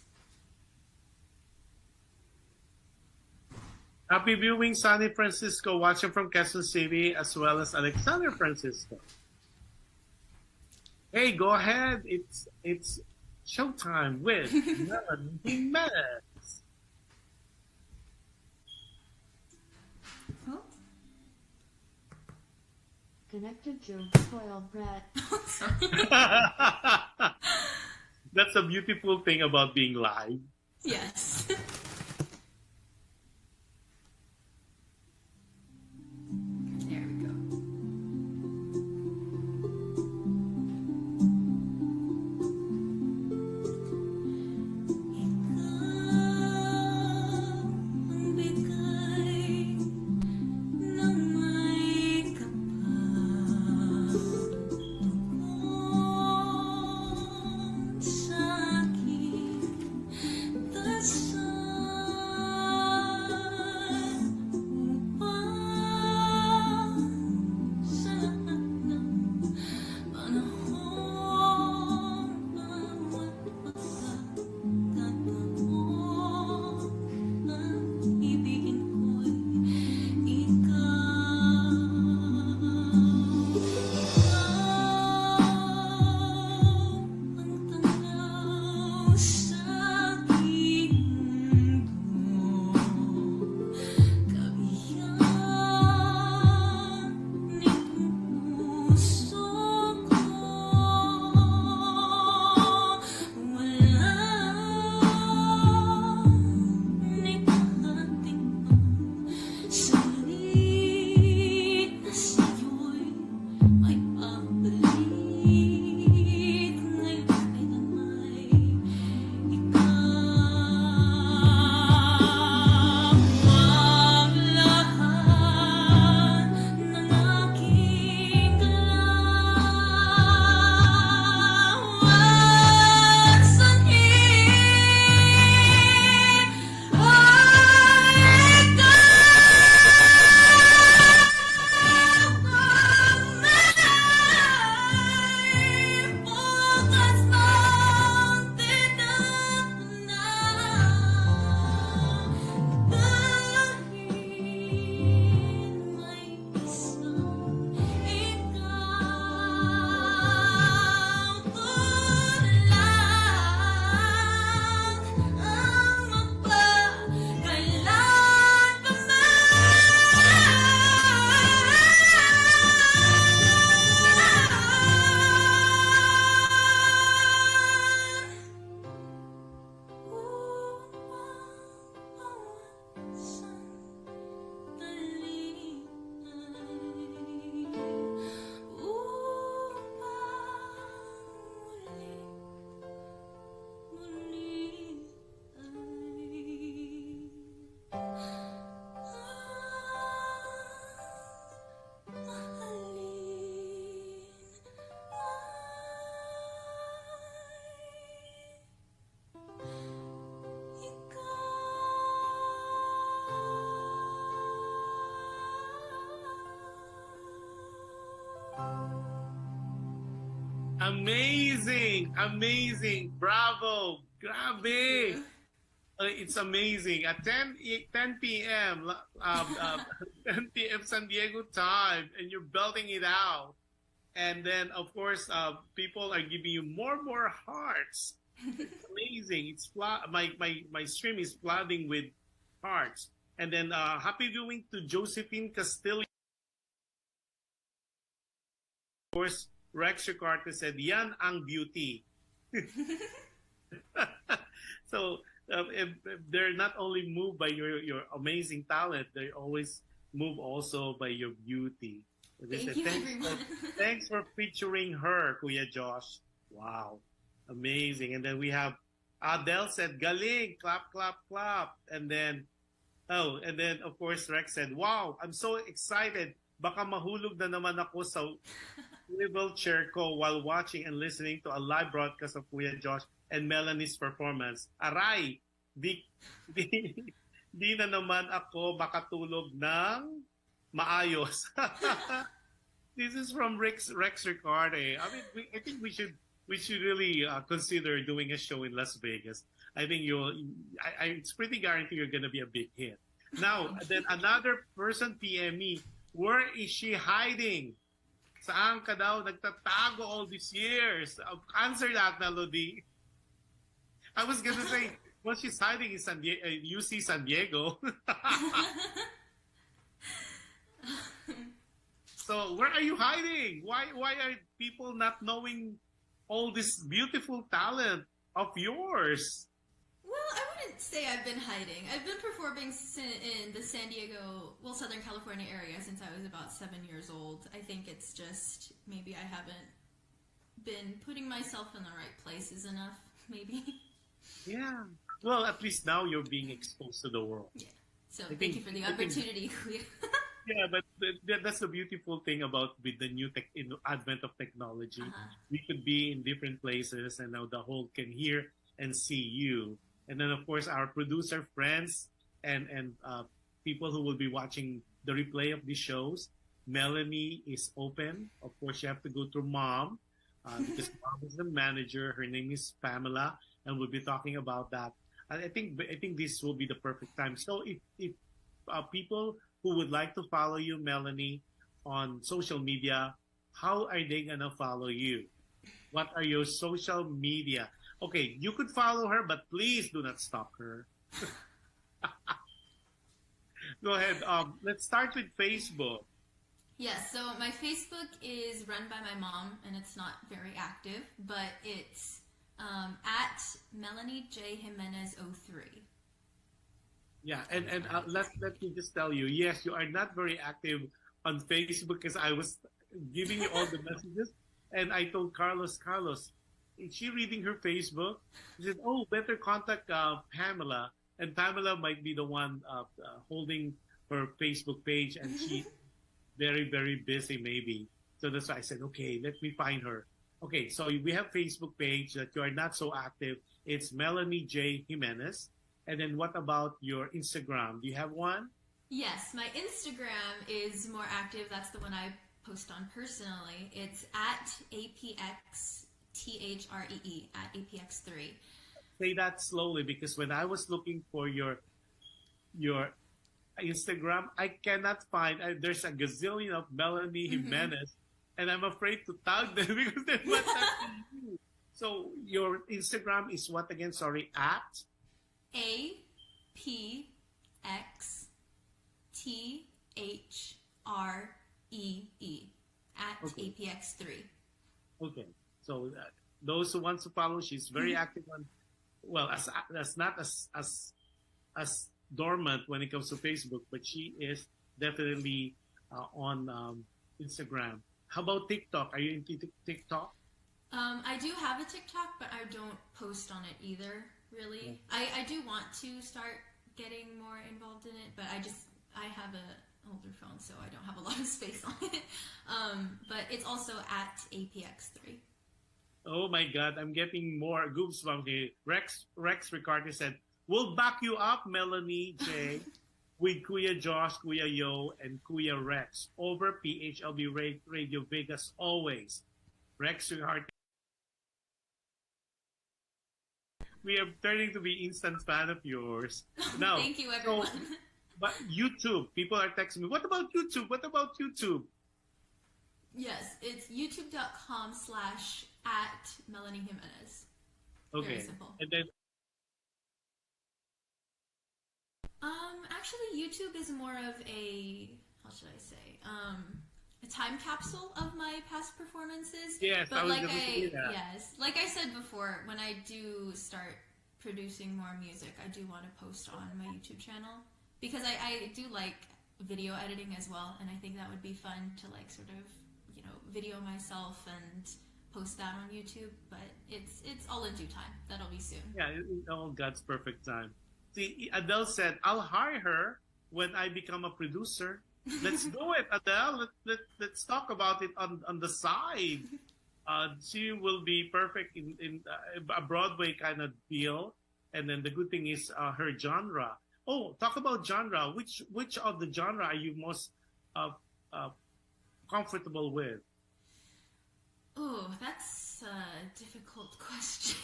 Happy viewing, Sunny Francisco, watching from Quezon City, as well as Alexander Francisco. Hey, go ahead. It's Showtime with MELANIE JIMENEZ. Oh. Connected to spoiled brat. That's a beautiful thing about being live. Yes. There we go. Amazing! Amazing! Bravo! Grabe! It's amazing. At 10 p.m., 10 p.m. San Diego time, and you're belting it out. And then, of course, people are giving you more hearts. It's amazing. It's my stream is flooding with hearts. And then, happy viewing to Josephine Castillo. Of course, Rex Ricardo said, "Yan ang beauty." So if they're not only moved by your amazing talent, they always move also by your beauty. Thank you, everyone. Thanks for featuring her, Kuya Josh. Wow, amazing. And then we have Adele said, "Galing, clap, clap, clap." And then of course Rex said, "Wow, I'm so excited. Baka mahulog na naman ako sa swivel chair ko while watching and listening to a live broadcast of Kuya Josh and Melanie's performance. Aray, di na naman ako makatulog ng maayos." This is from Rex Ricardo. I mean, I think we should really consider doing a show in Las Vegas. I think it's pretty guaranteed you're going to be a big hit. Now, then another person PM me, where is she hiding? Saan ka daw nagtatago all these years? Answer that na, Lodi. I was gonna say, well, she's hiding in UC San Diego. So where are you hiding? Why are people not knowing all this beautiful talent of yours? Well, I wouldn't say I've been hiding. I've been performing in the San Diego, well, Southern California area since I was about 7 years old. I think it's just maybe I haven't been putting myself in the right places enough, maybe. Yeah. Well, at least now you're being exposed to the world. Yeah. So thank you for the opportunity, Kuya. Yeah, but that's the beautiful thing about with the new advent of technology. We could be in different places, and now the whole can hear and see you. And then, of course, our producer friends and people who will be watching the replay of these shows. Melanie is open. Of course, you have to go through Mom because Mom is the manager. Her name is Pamela, and we'll be talking about that. I think this will be the perfect time. So if people who would like to follow you, Melanie, on social media, how are they going to follow you? What are your social media? Okay, you could follow her, but please do not stalk her. Go ahead. Let's start with Facebook. Yes, so my Facebook is run by my mom, and it's not very active, but it's at Melanie J. Jimenez 03. Yeah, and let me just tell you, yes, you are not very active on Facebook because I was giving you all the messages, and I told Carlos, is she reading her Facebook? He said, oh, better contact Pamela, and Pamela might be the one holding her Facebook page, and she's very, very busy maybe. So that's why I said, okay, let me find her. Okay, so we have Facebook page that you are not so active. It's Melanie J. Jimenez. And then what about your Instagram? Do you have one? Yes, my Instagram is more active. That's the one I post on personally. It's at APXTHREE, at APX3. Say that slowly because when I was looking for your Instagram, I cannot find, there's a gazillion of Melanie Jimenez, and I'm afraid to tag them because they're not tagging you. So your Instagram is what again? Sorry, at? APXTHREE, at APX3. Okay, so those who want to follow, she's very active on, well, as not as dormant when it comes to Facebook, but she is definitely on Instagram. How about TikTok? Are you into TikTok? I do have a TikTok, but I don't post on it either, really. Yeah. I do want to start getting more involved in it, but I have an older phone, so I don't have a lot of space on it. But it's also at APX3. Oh my God, I'm getting more goosebumps here. Rex Ricardo said, we'll back you up, Melanie J, with Kuya Josh, Kuya Yo, and Kuya Rex over PHLV Radio Vegas always. Rex Ricardo. We are turning to be instant fan of yours. Now, thank you, everyone. So, but YouTube, people are texting me, what about YouTube? What about YouTube? Yes, it's youtube.com/@Melanie Jimenez. Okay. Very simple. And then actually YouTube is more of a, how should I say, a time capsule of my past performances. Yes, but like I said before, when I do start producing more music, I do want to post on my YouTube channel because I do like video editing as well, and I think that would be fun to like sort of, you know, video myself and post that on YouTube. But it's all in due time. That'll be soon. Yeah, in all God's perfect time. See, Adele said, I'll hire her when I become a producer. Let's do it, Adele. Let's talk about it on the side. She will be perfect in a Broadway kind of deal. And then the good thing is her genre. Oh, talk about genre. Which of the genre are you most comfortable with? Oh, that's a difficult question.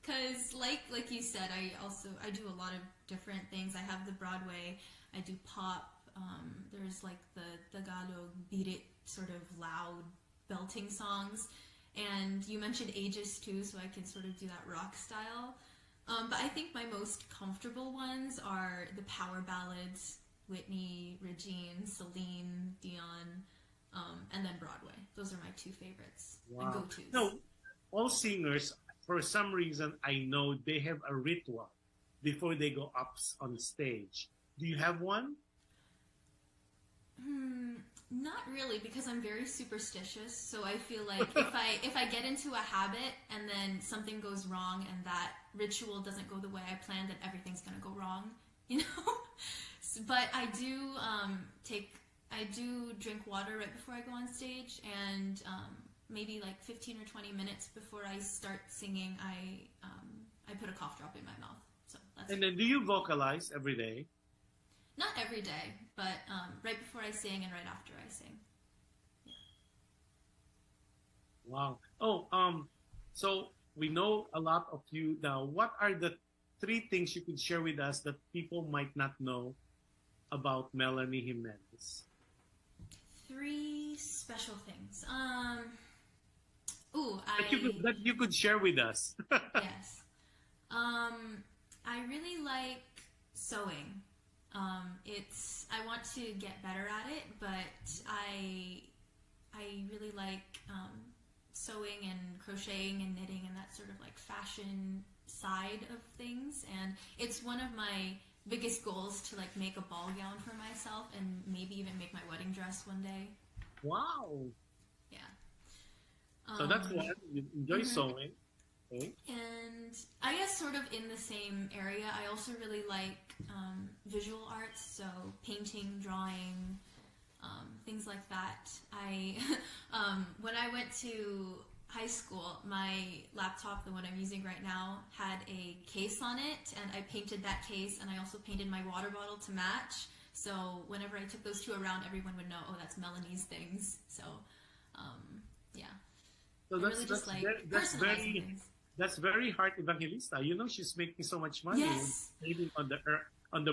Cause like you said, I do a lot of different things. I have the Broadway, I do pop, there's like the Tagalog beat it sort of loud belting songs, And you mentioned ages too, so I can sort of do that rock style. But I think my most comfortable ones are the power ballads, Whitney, Regine, Celine, Dion, and then Broadway. Those are my two favorites and go-tos. No, all singers, for some reason, I know they have a ritual before they go up on stage. Do you have one? Not really, because I'm very superstitious. So I feel like if I get into a habit and then something goes wrong and that ritual doesn't go the way I planned, then everything's gonna go wrong, you know. But I do drink water right before I go on stage, and maybe like 15 or 20 minutes before I start singing, I put a cough drop in my mouth. So that's And then do you vocalize every day? Not every day, but right before I sing and right after I sing. Yeah. Wow. Oh, so we know a lot of you now. What are the 3 things you could share with us that people might not know about Melanie Jimenez? 3 special things. That you could share with us. Yes. I really like sewing. I want to get better at it, but I really like sewing and crocheting and knitting and that sort of like fashion side of things. And it's one of my biggest goals to like make a ball gown for myself and maybe even make my wedding dress one day. Wow. Yeah. So that's one. You enjoy sewing. Okay. And I guess sort of in the same area, I also really like visual arts, so painting, drawing, things like that. When I went to high school, my laptop, the one I'm using right now, had a case on it, and I painted that case, and I also painted my water bottle to match. So whenever I took those 2 around, everyone would know, oh, that's Melanie's things. So, yeah. So that's very Heart Evangelista. You know, she's making so much money. Yes. Maybe on the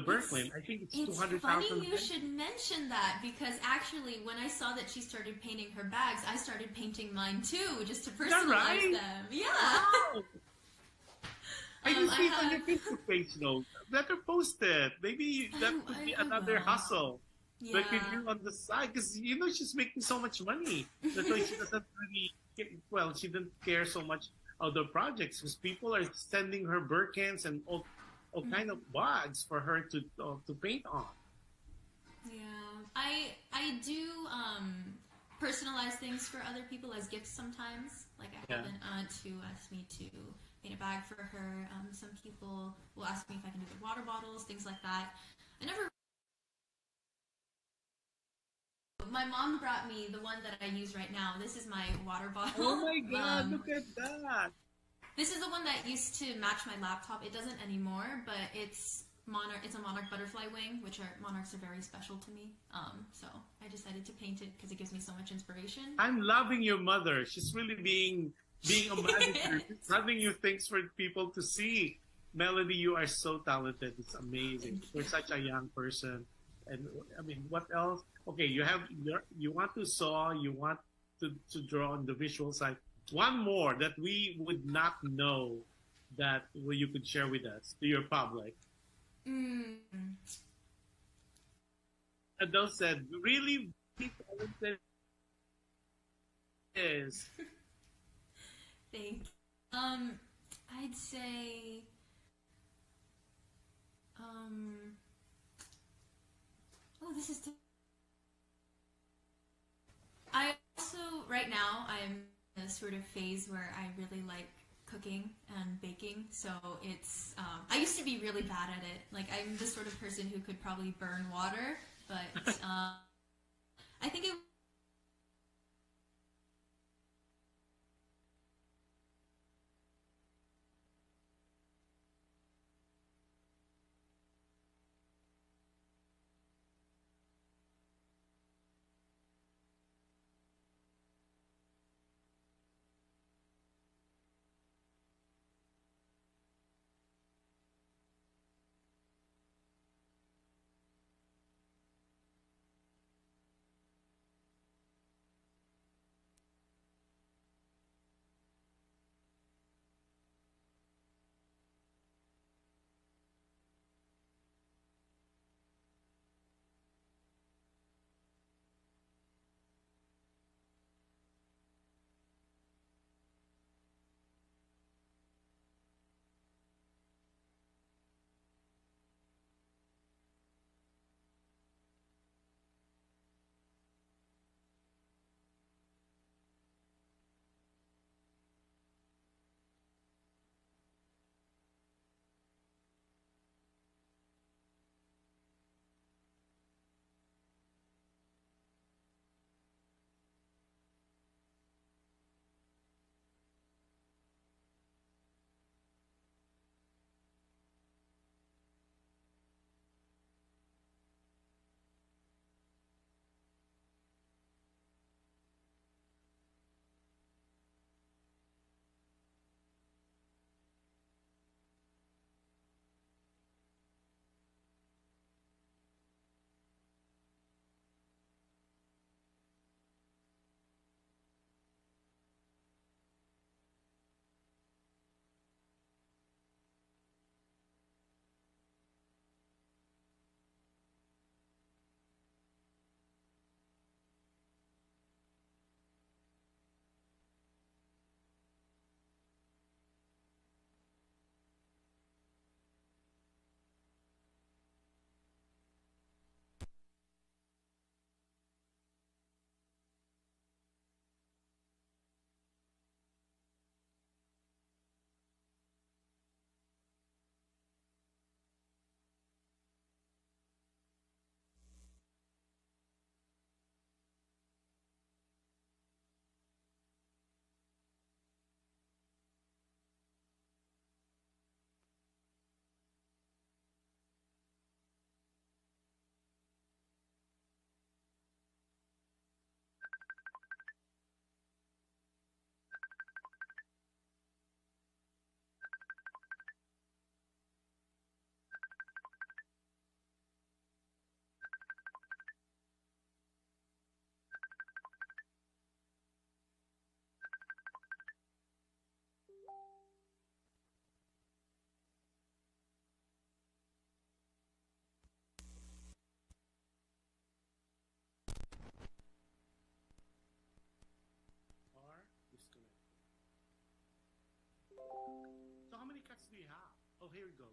Berkman. I think it's 200,000. It's funny you should mention that, because actually when I saw that she started painting her bags, I started painting mine too, just to personalize them. Yeah. Wow. I didn't see it on your Facebook page, though. Better post it. Maybe that could be another hustle. Yeah. That could do on the side, because you know she's making so much money. That's why she doesn't really. She didn't care so much other projects, because people are sending her Birkins and all kind of bags for her to paint on. Yeah, I do personalize things for other people as gifts sometimes. Like I have an aunt who asked me to paint a bag for her. Some people will ask me if I can do the water bottles, things like that. My mom brought me the one that I use right now. This is my water bottle. Oh my God, look at that. This is the one that used to match my laptop. It doesn't anymore, but it's a monarch butterfly wing, which monarchs are very special to me. So I decided to paint it because it gives me so much inspiration. I'm loving your mother. She's really being a manager. She's having you things for people to see. Melanie, you are so talented. It's amazing. You're such a young person. And I mean, what else? Okay, you want to sew, you want to draw on the visual side. One more that we would not know that you could share with us to your public. Adele said, really talented is. Thank you. I'd say this is I also, right now, I'm in a sort of phase where I really like cooking and baking, so it's, I used to be really bad at it. Like, I'm the sort of person who could probably burn water, but I think it Oh, here we go.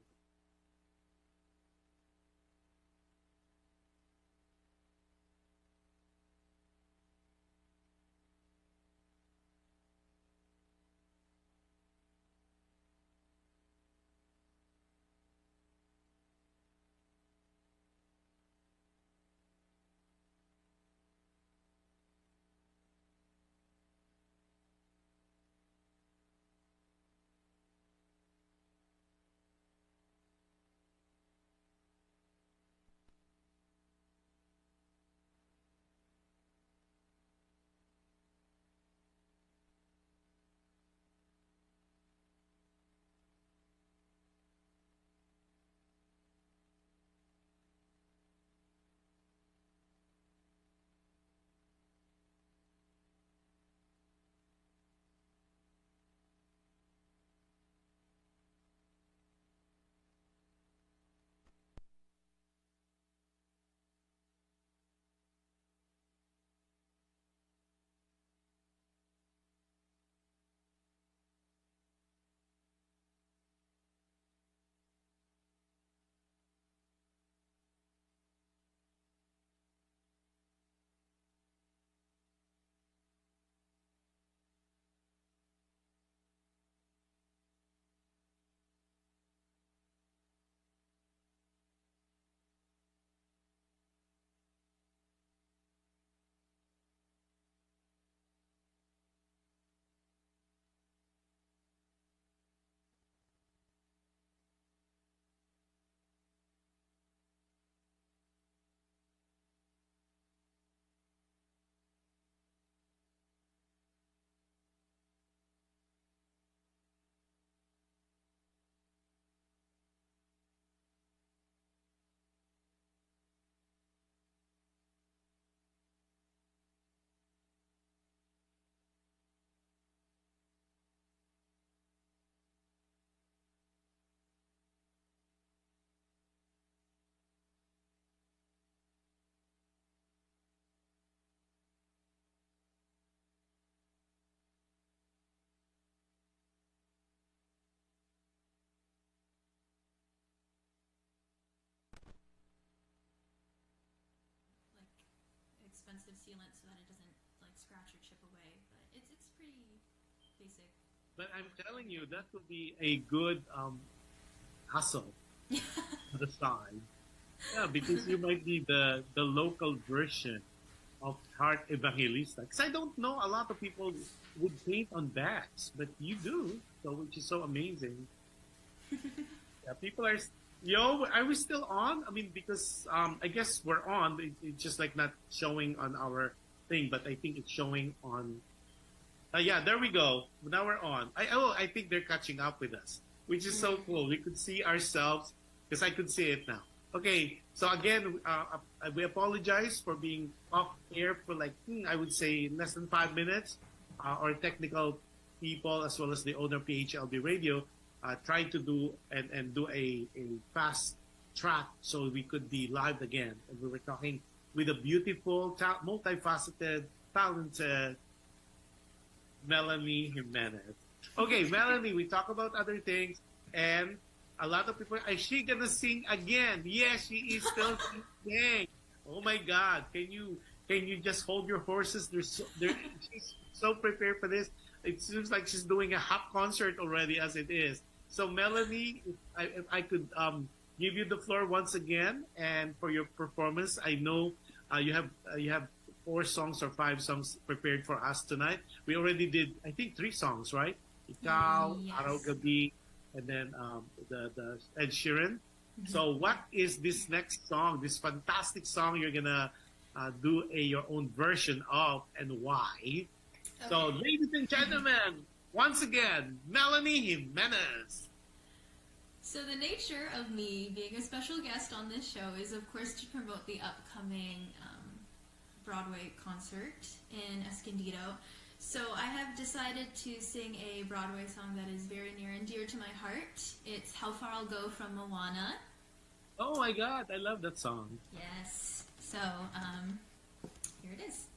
Like expensive sealant so that it doesn't like scratch or chip away. But it's pretty basic. But I'm telling you, that would be a good hustle to the side. Yeah, because you might be the local version of Heart Evangelista. Because I don't know a lot of people would paint on bags, but you do, so which is so amazing. Yeah, people are. Yo, are we still on? I mean, because I guess we're on. It's just like not showing on our thing, but I think it's showing on. Yeah, there we go. Now we're on. I think they're catching up with us, which is so cool. We could see ourselves because I could see it now. Okay, so again, we apologize for being off air for like I would say less than 5 minutes. Our technical people as well as the owner of PHLV Radio tried to do and do a fast track so we could be live again. And we were talking with a beautiful, multifaceted, talented Melanie Jimenez. Okay, Melanie, we talk about other things, and a lot of people, is she gonna sing again? Yes, she is still singing. Oh my God, can you just hold your horses? She's so prepared for this. It seems like she's doing a half concert already as it is. So Melanie, if I could give you the floor once again, and for your performance, I know you have 4 songs or 5 songs prepared for us tonight. We already did, I think, 3 songs, right? Ikaw, Yes. Araw Gabi, and then the Ed Sheeran. So what is this next song, this fantastic song you're gonna do your own version of, and why? So Okay. ladies and gentlemen, once again, Melanie Jimenez. So the nature of me being a special guest on this show is, of course, to promote the upcoming Broadway concert in Escondido. So I have decided to sing a Broadway song that is very near and dear to my heart. It's How Far I'll Go from Moana. Oh my God, I love that song. Yes. So here it is.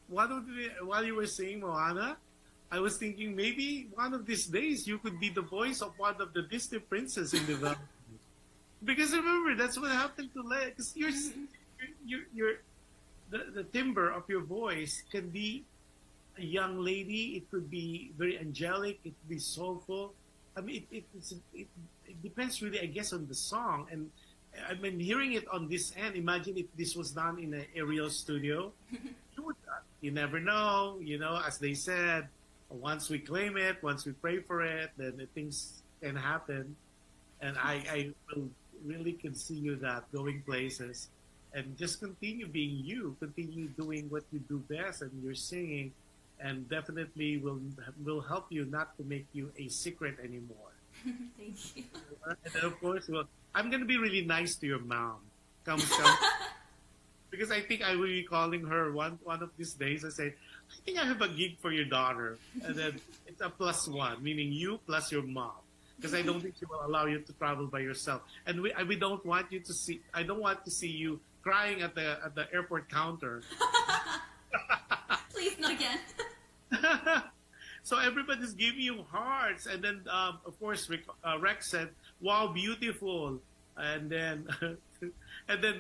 while you were saying Moana, I was thinking maybe one of these days you could be the voice of one of the Disney princess in development. Because remember, that's what happened to Leia. Because the timbre of your voice can be a young lady. It could be very angelic. It could be soulful. I mean, it depends really, I guess, on the song. And I mean, hearing it on this end, imagine if this was done in an aerial studio. You never know, as they said, once we claim it, once we pray for it, then the things can happen. And I will really can see you that going places and just continue being you, continue doing what you do best, and you're singing, and definitely will help you not to make you a secret anymore. Thank you. And then of course, I'm going to be really nice to your mom. Come. Because I think I will be calling her one of these days. I say, I think I have a gig for your daughter. And then it's a +1, meaning you plus your mom. Because I don't think she will allow you to travel by yourself. And we don't want you to see, I don't want to see you crying at the airport counter. Please, not again. So everybody's giving you hearts. And then, of course, Rex said, wow, beautiful. And then,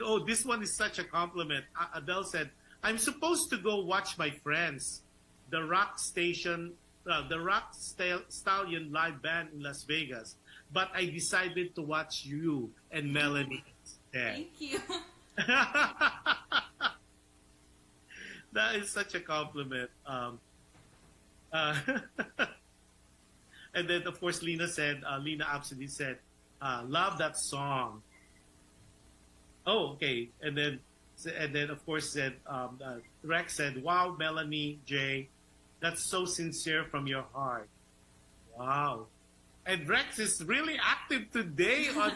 oh, this one is such a compliment. Adele said, I'm supposed to go watch my friends, the Rock Stallion live band in Las Vegas, but I decided to watch you and Melanie instead. Thank you. That is such a compliment. And then, of course, Lena absolutely said, love that song. Oh, okay. And then of course, said Rex said, wow, Melanie J, that's so sincere from your heart. Wow. And Rex is really active today on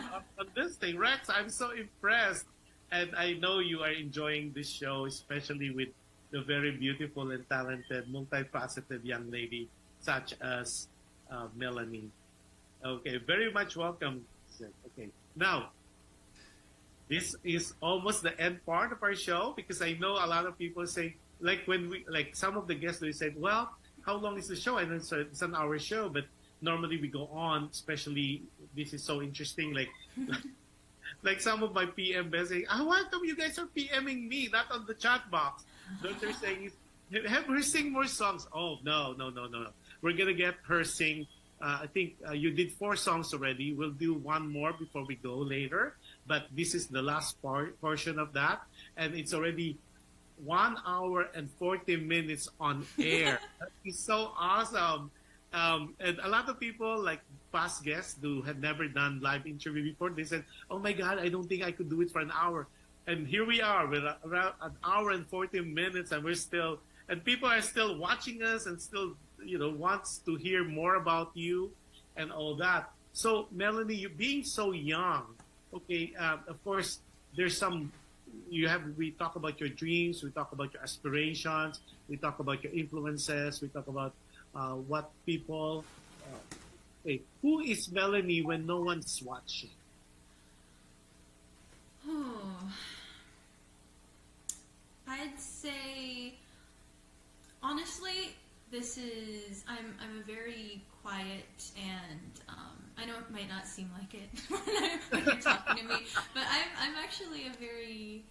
this thing. Rex, I'm so impressed. And I know you are enjoying this show, especially with the very beautiful and talented, multifaceted young lady such as Melanie. Okay, very much welcome. Okay, now, this is almost the end part of our show, because I know a lot of people say, like some of the guests, they said, well, how long is the show? And then so it's an hour show, but normally we go on, especially this is so interesting, like some of my PM saying, why come you guys are PMing me, not on the chat box? What they're saying is, have her sing more songs. Oh, no. We're going to get her sing. I think you did 4 songs already. We'll do one more before we go later. But this is the last portion of that. And it's already 1 hour and 40 minutes on air. That is so awesome. And a lot of people, like past guests who had never done live interview before, they said, oh my God, I don't think I could do it for an hour. And here we are with around 1 hour and 40 minutes, and people are still watching us and still, wants to hear more about you and all that. So, Melanie, you being so young, okay, of course, there's we talk about your dreams, we talk about your aspirations, we talk about your influences, we talk about what people, okay, who is Melanie when no one's watching? Oh, I'd say, honestly, I'm a very quiet, and I know it might not seem like it when you're talking to me, but I'm actually a very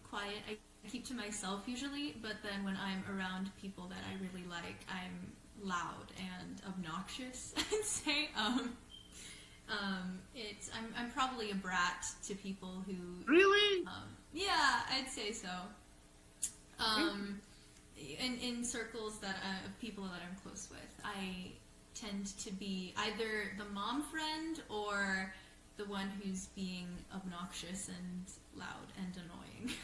quiet. I keep to myself usually, but then when I'm around people that I really like, I'm loud and obnoxious, I'd say. I'm probably a brat to people who... Really? Yeah, I'd say so. In circles of people that I'm close with, I tend to be either the mom friend or the one who's being obnoxious and loud and annoying.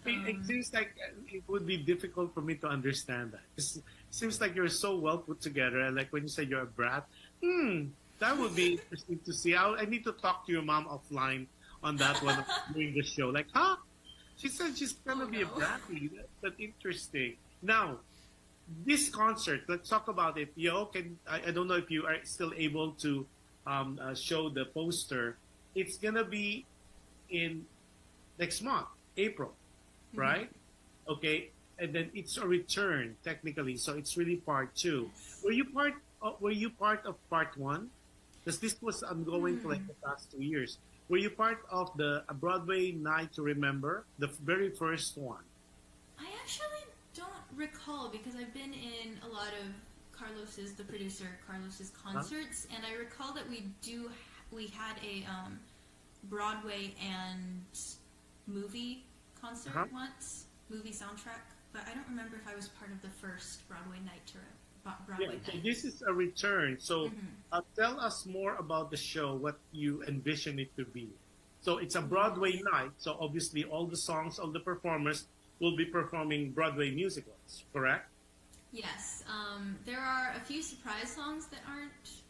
It seems like it would be difficult for me to understand that. It seems like you're so well put together, and like when you say you're a brat, that would be interesting to see. I need to talk to your mom offline on that one during the show. Like, huh? She said she's gonna be a bratty. That's interesting. Now, this concert, let's talk about it. I don't know if you are still able to show the poster. It's gonna be in next month, April. right? Okay, and then it's a return technically, so it's really part two. Were you part of part one? Because this was ongoing for like the past 2 years. Were you part of the a Broadway Night to Remember, the very first one? I actually don't recall because I've been in a lot of the producer, Carlos's concerts, and I recall that we had a Broadway and movie concert once, movie soundtrack, but I don't remember if I was part of the first Broadway night Yeah, so this is a return. So tell us more about the show, what you envision it to be. So it's a Broadway night. So obviously all the songs, all the performers will be performing Broadway musicals, correct? Yes. There are a few surprise songs that aren't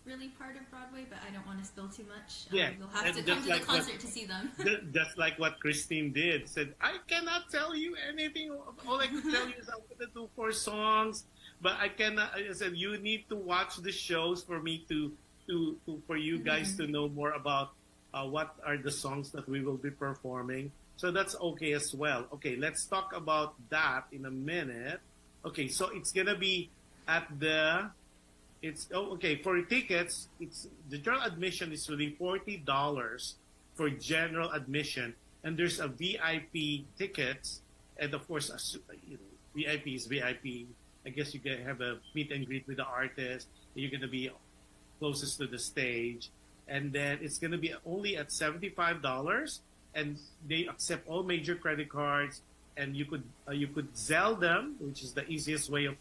really part of Broadway, but I don't want to spill too much. Yeah. You'll have to come to the concert to see them. Just like what Christine did. Said, I cannot tell you anything. All I can tell you is I'm going to do 4 songs. But I cannot. I said you need to watch the shows for me for you guys to know more about what are the songs that we will be performing. So that's okay as well. Okay, let's talk about that in a minute. Okay, so it's gonna be at the. For tickets. It's the general admission is really $40 for general admission, and there's a VIP tickets, and of course, VIP is VIP. I guess you can have a meet and greet with the artist. You're going to be closest to the stage. And then it's going to be only at $75. And they accept all major credit cards. And you could Zelle them, which is the easiest way of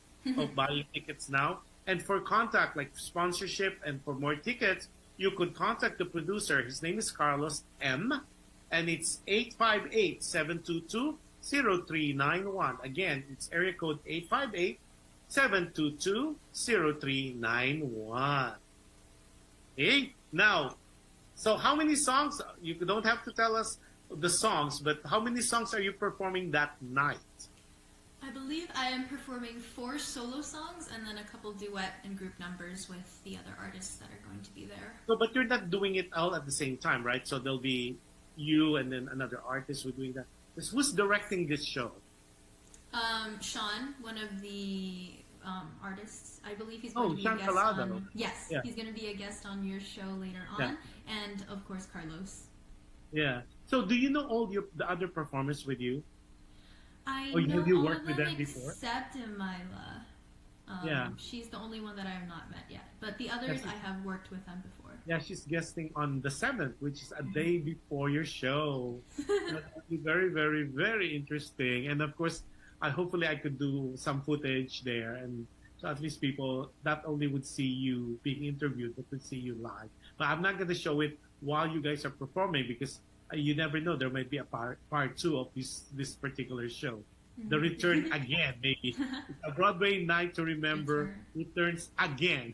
buying tickets now. And for contact, like sponsorship and for more tickets, you could contact the producer. His name is Carlos M. And it's 858-722-0391. Again, it's area code 858-722-0391. Okay? Now, so how many songs? You don't have to tell us the songs, but how many songs are you performing that night? I believe I am performing 4 solo songs and then a couple duet and group numbers with the other artists that are going to be there. So, but you're not doing it all at the same time, right? So there'll be you and then another artist who's doing that. Who's directing this show? Sean, one of the artists. I believe he's going to be Sean a guest Calado. on. Yes, yeah. He's going to be a guest on your show later on, and of course Carlos. Yeah. So, do you know all the other performers with you? I or know have you all worked of with them them before? except Amila. She's the only one that I have not met yet. But the others, I have worked with them before. Yeah, she's guesting on the 7th, which is a day before your show. That will be very, very, very interesting. And of course, hopefully I could do some footage there. And so at least people not only would see you being interviewed, but would see you live. But I'm not going to show it while you guys are performing because you never know. There might be a part 2 of this particular show. The return again, maybe. A Broadway Night to Remember returns again.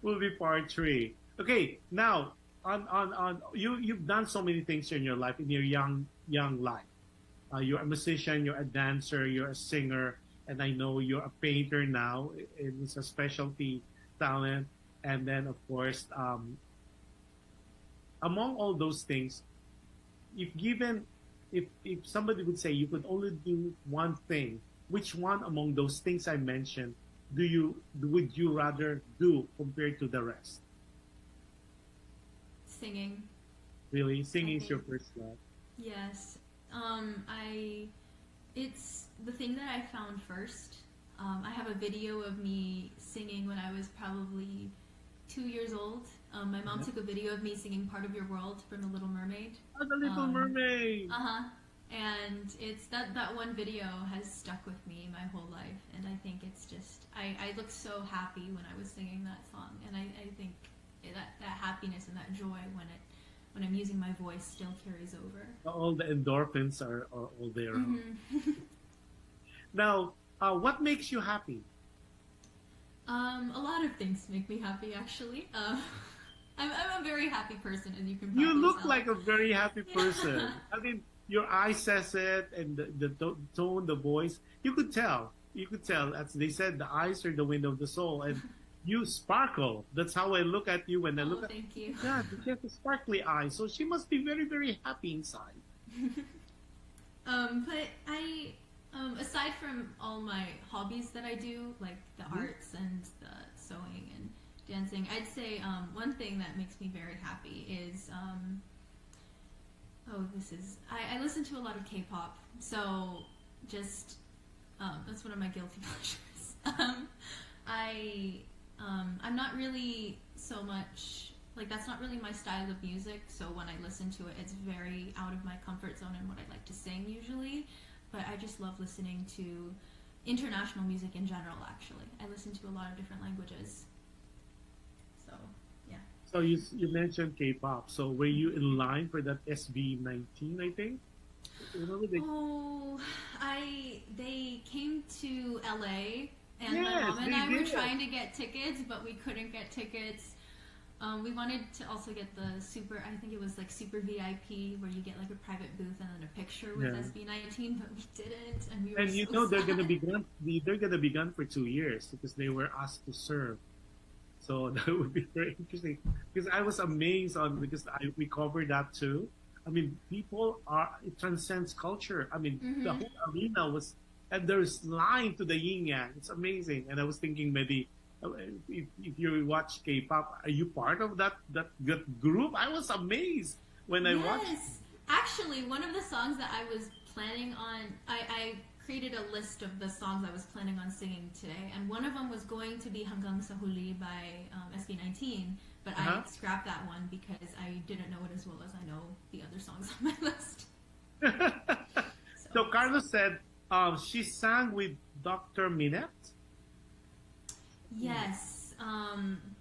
Will be part 3. Okay, now on you've done so many things in your life, in your young life. You're a musician, you're a dancer, you're a singer, and I know you're a painter now. It's a specialty talent, and then of course, among all those things, if somebody would say you could only do one thing, which one among those things I mentioned would you rather do compared to the rest? Singing. Really? Singing is your first love? Yes. It's the thing that I found first. I have a video of me singing when I was probably 2 years old. My mom took a video of me singing Part of Your World from The Little Mermaid. Oh, The Little Mermaid! And it's that one video has stuck with me my whole life. And I think it's just, I look so happy when I was singing that song. And I think that happiness and that joy when I'm using my voice still carries over. All the endorphins are all there. Now, what makes you happy? A lot of things make me happy, actually. I'm a very happy person, as you can probably You look tell. like a very happy person. I mean, your eye says it, and the tone, the voice. You could tell. As they said, the eyes are the window of the soul, and you sparkle. That's how I look at you when I look at you. Thank you. Yeah, she has a sparkly eye, so she must be very, very happy inside. But I, aside from all my hobbies that I do, like the arts and the sewing and dancing, I'd say one thing that makes me very happy is I listen to a lot of K-pop, so just that's one of my guilty pleasures. I'm not really so much like that's not really my style of music. So when I listen to it, it's very out of my comfort zone and what I like to sing usually. But I just love listening to international music in general. Actually, I listen to a lot of different languages. So yeah. So you mentioned K-pop. So were you in line for that SB19? I think. Remember they... Oh, they came to LA, and Yes, my mom and they I were did. trying to get tickets, but we couldn't get tickets. We wanted to also get the I think it was like super VIP, where you get like a private booth and then a picture with Yeah. SB19, but we didn't, and we were And you so know they're sad. gonna be gone. They're gonna be gone for 2 years because they were asked to serve. So that would be very interesting. Because I was amazed we covered that too. I mean, it transcends culture. I mean, the whole arena was, and there's line to the yin yang. It's amazing. And I was thinking maybe if you watch K-pop, are you part of that group? I was amazed when I watched. Yes, actually, one of the songs that I was planning on, I created a list of the songs I was planning on singing today, and one of them was going to be Hanggang sa Huli by SB19, but I scrapped that one because I didn't know it as well as I know the other songs on my list. So Carlos said she sang with Dr. Minette. Yes,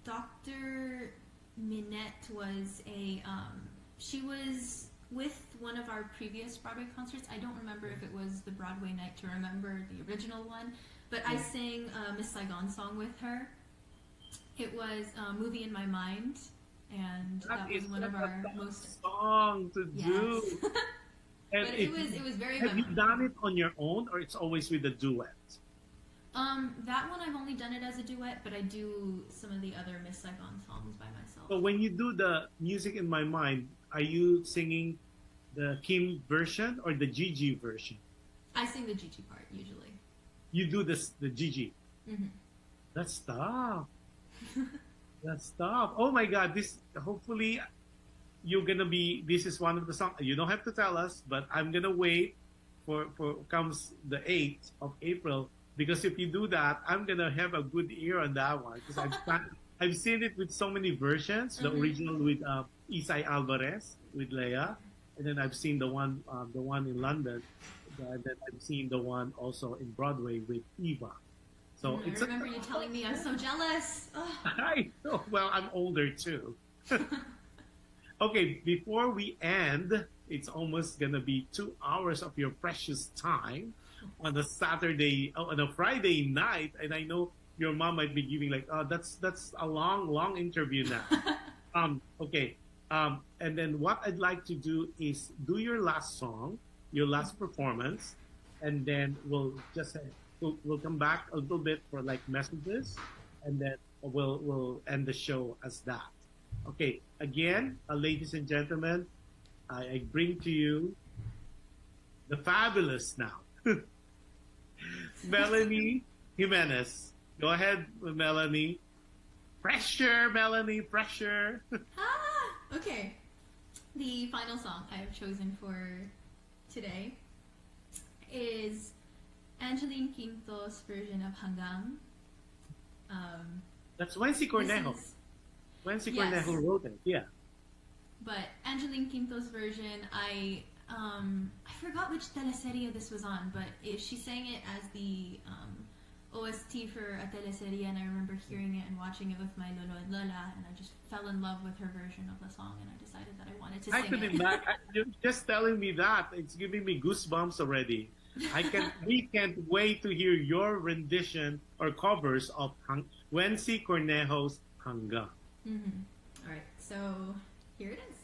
Dr. Minette was she was with one of our previous Broadway concerts. I don't remember if it was the Broadway Night to Remember, the original one, but I sang a Miss Saigon song with her. It was Movie in My Mind, and that was one of our most song to do. And but it was very have you memorable. done it on your own, or it's always with a duet? That one I've only done it as a duet, but I do some of the other Miss Saigon songs by myself. So when you do the Music in My Mind, are you singing the Kim version or the Gigi version? I sing the Gigi part usually. You do the Gigi. Mm-hmm. That's tough. That's tough. Oh my God! Hopefully this is one of the songs. You don't have to tell us, but I'm gonna wait for comes the 8th of April, because if you do that, I'm gonna have a good ear on that one, because I've seen it with so many versions. The original with Isai Alvarez with Leia, and then I've seen the one in London, and then I've seen the one also in Broadway with Eva. So I remember you telling me. I'm so jealous. Oh. I know. Well, I'm older too. Okay, before we end, it's almost gonna be 2 hours of your precious time on a on a Friday night, and I know your mom might be giving like, oh, that's a long interview now. Okay. And then what I'd like to do is do your last song, your last performance, and then we'll come back a little bit for like messages, and then we'll end the show as that. Okay, again, ladies and gentlemen, I bring to you the fabulous now, Melanie Jimenez. Go ahead, Melanie. Pressure, Melanie, pressure. Okay. The final song I have chosen for today is Angeline Quinto's version of Hanggang. That's Wency Cornejo. Wency Cornejo wrote it, yeah. But Angeline Quinto's version, I forgot which teleserie this was on, but she sang it as the OST for a teleserie, and I remember hearing it and watching it with my lolo and lola, and I just fell in love with her version of the song, and I decided that I wanted to sing it. You're just telling me that, it's giving me goosebumps already. We can't wait to hear your rendition or covers of Wency Cornejo's Hanggang. All right, so here it is.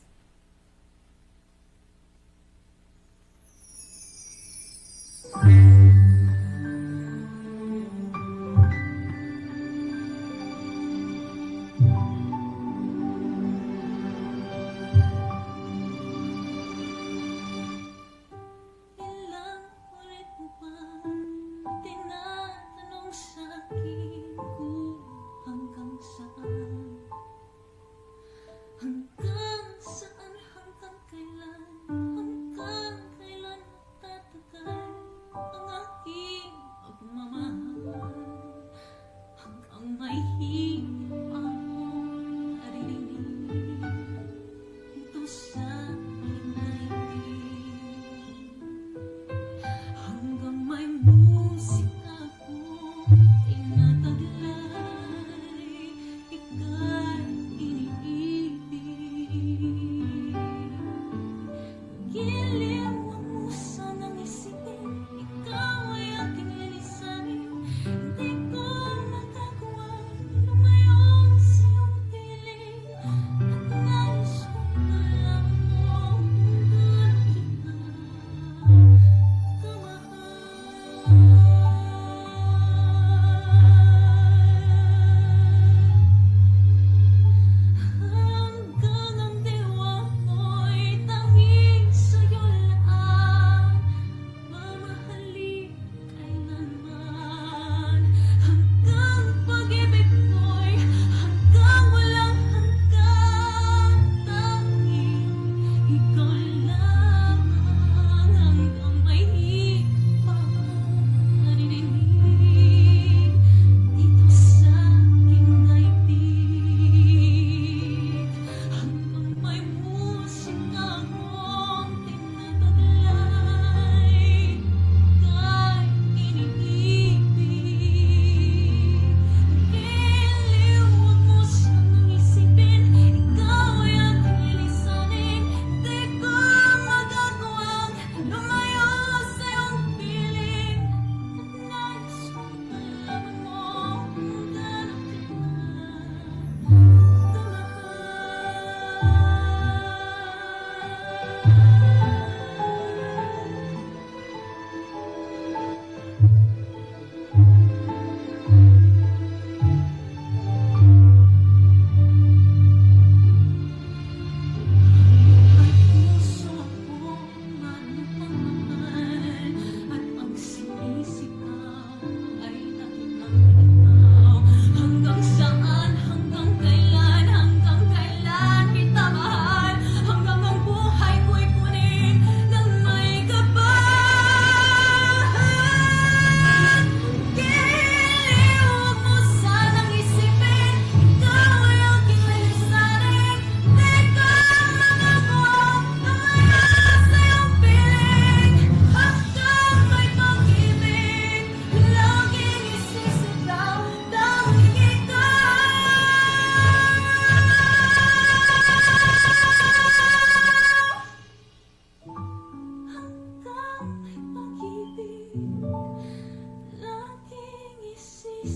Oh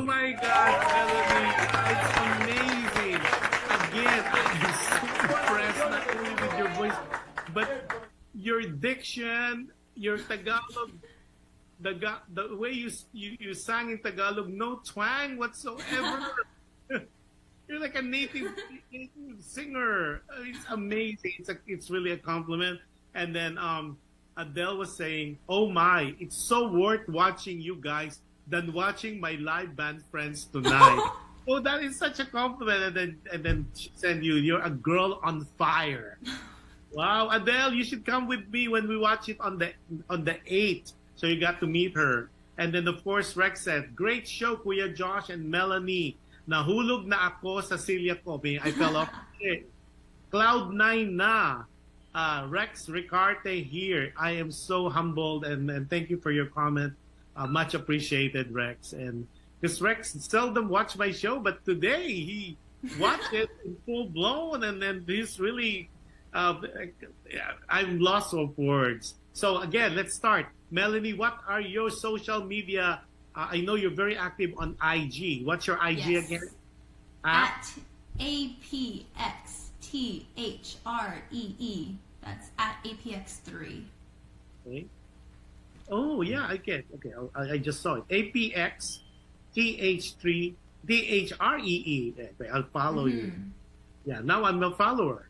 my God, Melanie, it's amazing. Again, I'm so impressed not only with your voice, but your diction, your Tagalog, the way you sang in Tagalog, no twang whatsoever. You're like a native singer. It's amazing. It's really a compliment. And then Adele was saying, "Oh my, it's so worth watching you guys than watching my live band friends tonight." Oh, that is such a compliment. And then she said, "You're a girl on fire." Wow, Adele, you should come with me when we watch it on the 8th. So you got to meet her. And then of course Rex said, "Great show, Kuya Josh and Melanie. Nahulog na ako sa silya ko." I fell off. Cloud 9 na. Rex Ricarte here. I am so humbled and thank you for your comment. Much appreciated, Rex. And because Rex seldom watch my show, but today he watched it in full blown, and then he's really, I'm lost of words. So again, let's start. Melanie, what are your social media? I know you're very active on IG. What's your IG Yes. again? At APXTHREE. That's at APX3. Okay. Oh yeah, I get. Okay, I just saw it. APX TH3 DHREE. Okay, I'll follow you. Yeah, now I'm a follower.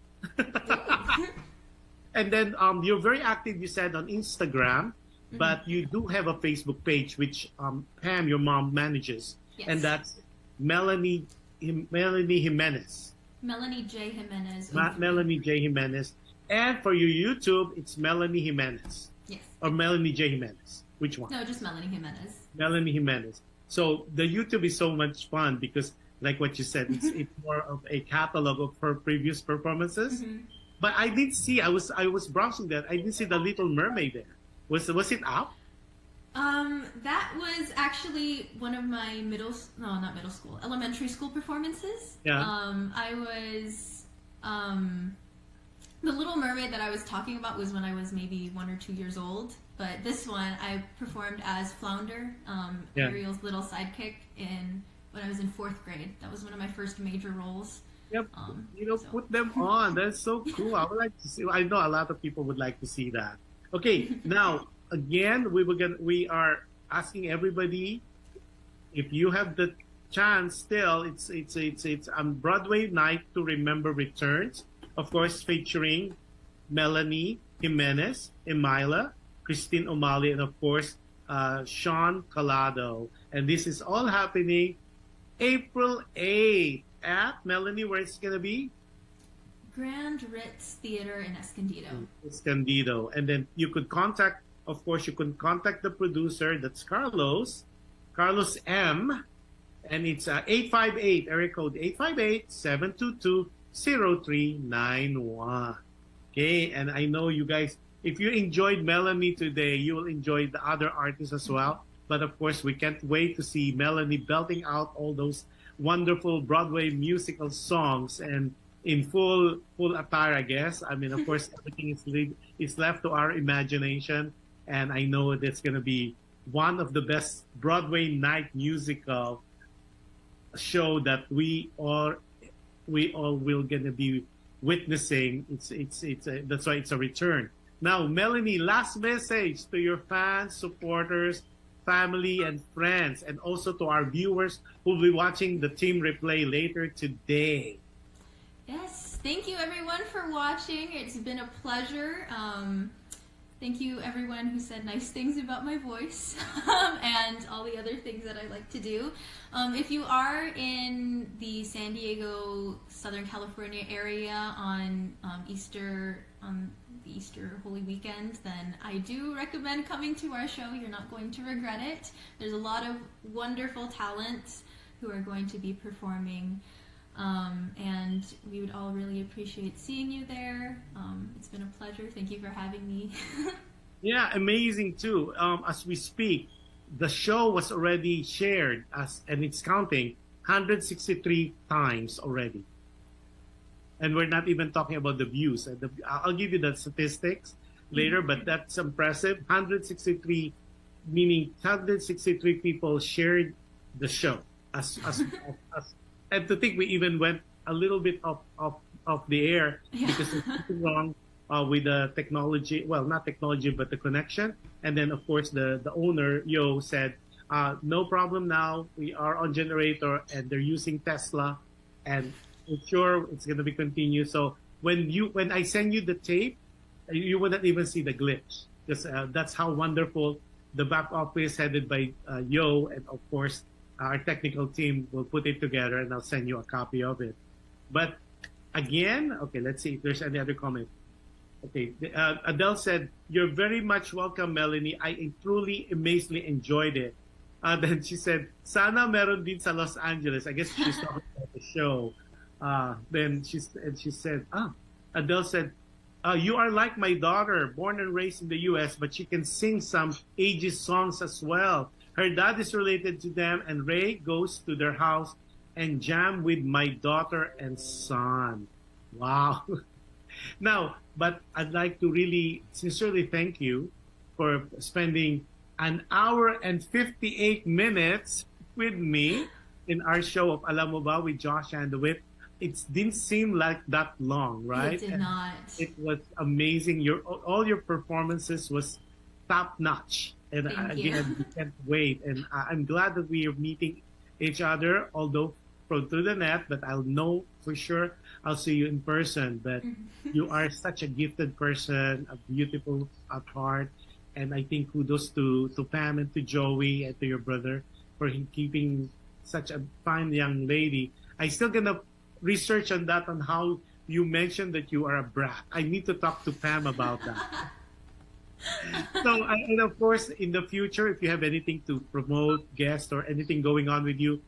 And then you're very active, you said, on Instagram, but you do have a Facebook page, which Pam, your mom, manages. Yes. And that's Melanie Jimenez. Melanie J. Jimenez. Melanie J. Jimenez. And for your YouTube, it's Melanie Jimenez. Yes. Or Melanie J. Jimenez. Which one? No, just Melanie Jimenez. Melanie Jimenez. So the YouTube is so much fun because, like what you said, it's more of a catalog of her previous performances. But I did see, I was browsing that, I did see the Little Mermaid there. Was it up? That was actually one of my elementary school performances. Yeah. I was, the Little Mermaid that I was talking about was when I was maybe 1 or 2 years old. But this one, I performed as Flounder, Ariel's little sidekick, when I was in 4th grade. That was one of my first major roles. Yep. Put them on. That's so cool. I would like to see. I know a lot of people would like to see that. Okay, now again, we are asking everybody, if you have the chance still, it's on Broadway Night to Remember returns, of course, featuring Melanie Jimenez, Emila, Christine O'Malley, and of course Sean Collado. And this is all happening April 8th at Melanie, where it's gonna be? Grand Ritz Theater in Escondido. Escondido. And then you could contact the producer, that's Carlos M, and it's 858, area code 858-722-0391. Okay, and I know you guys, if you enjoyed Melanie today, you will enjoy the other artists as well. But of course, we can't wait to see Melanie belting out all those wonderful Broadway musical songs and in full attire, I guess. I mean, of course, everything is left to our imagination. And I know that's going to be one of the best Broadway night musical show that we all will going to be witnessing. That's why it's a return. Now, Melanie, last message to your fans, supporters, family, and friends, and also to our viewers who will be watching the team replay later today. Yes, thank you everyone for watching. It's been a pleasure. Thank you everyone who said nice things about my voice and all the other things that I like to do. If you are in the San Diego, Southern California area on the Easter Holy Weekend, then I do recommend coming to our show. You're not going to regret it. There's a lot of wonderful talents who are going to be performing. And we would all really appreciate seeing you there. It's been a pleasure. Thank you for having me. Yeah, amazing too. As we speak, the show was already shared and it's counting 163 times already. And we're not even talking about the views. I'll give you the statistics later, but that's impressive. 163, meaning 163 people shared the show. And to think we even went a little bit off the air because there's something wrong with the technology. Well, not technology, but the connection. And then, of course, the owner, Yo, said, no problem now. We are on generator and they're using Tesla. And it's sure it's going to be continued. So when I send you the tape, you wouldn't even see the glitch. Because that's how wonderful the back office headed by Yo, and of course, our technical team will put it together and I'll send you a copy of it. But again, okay, let's see if there's any other comment. Okay, Adele said, "You're very much welcome, Melanie. I truly, amazingly enjoyed it." Then she said, "Sana meron din sa Los Angeles." I guess she's talking about the show. Then she said, Adele said, "You are like my daughter, born and raised in the U.S., but she can sing some ages songs as well. Her dad is related to them, and Ray goes to their house and jam with my daughter and son." Wow. Now, but I'd like to really sincerely thank you for spending an hour and 58 minutes with me in our show of Alam Mo Ba with Jush Andowitt. It didn't seem like that long, right? It did not. It was amazing. All your performances was top notch. And again, we can't wait. And I'm glad that we are meeting each other, although through the net, but I'll know for sure I'll see you in person. But you are such a gifted person, a beautiful at heart. And I think kudos to Pam and to Joey and to your brother for keeping such a fine young lady. I still gonna research on that, on how you mentioned that you are a brat. I need to talk to Pam about that. So, and of course, in the future, if you have anything to promote, guest, or anything going on with you,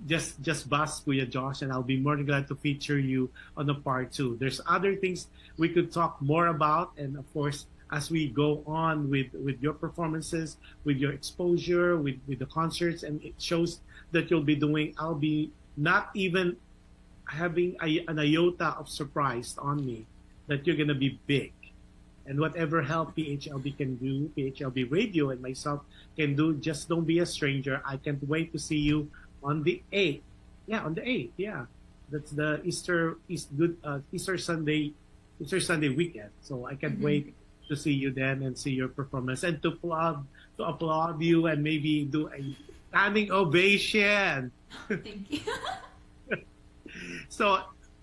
just buzz Kuya Josh, and I'll be more than glad to feature you on the part 2. There's other things we could talk more about, and of course, as we go on with your performances, with your exposure, with the concerts, and it shows that you'll be doing, I'll be not even having an iota of surprise on me that you're going to be big. And whatever help PHLV can do, PHLV Radio and myself can do, just don't be a stranger. I can't wait to see you on the 8th. Yeah, on the 8th. Yeah, that's the Easter Sunday weekend. So I can't wait to see you then and see your performance and to applaud you and maybe do a standing ovation. Thank you. So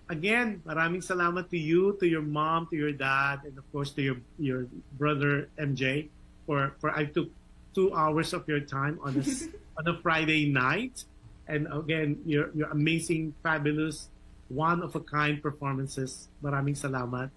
again, maraming salamat to you, to your mom, to your dad, and of course to your brother MJ for I took 2 hours of your time on a Friday night. And again, your amazing, fabulous, one of a kind performances. Maraming salamat.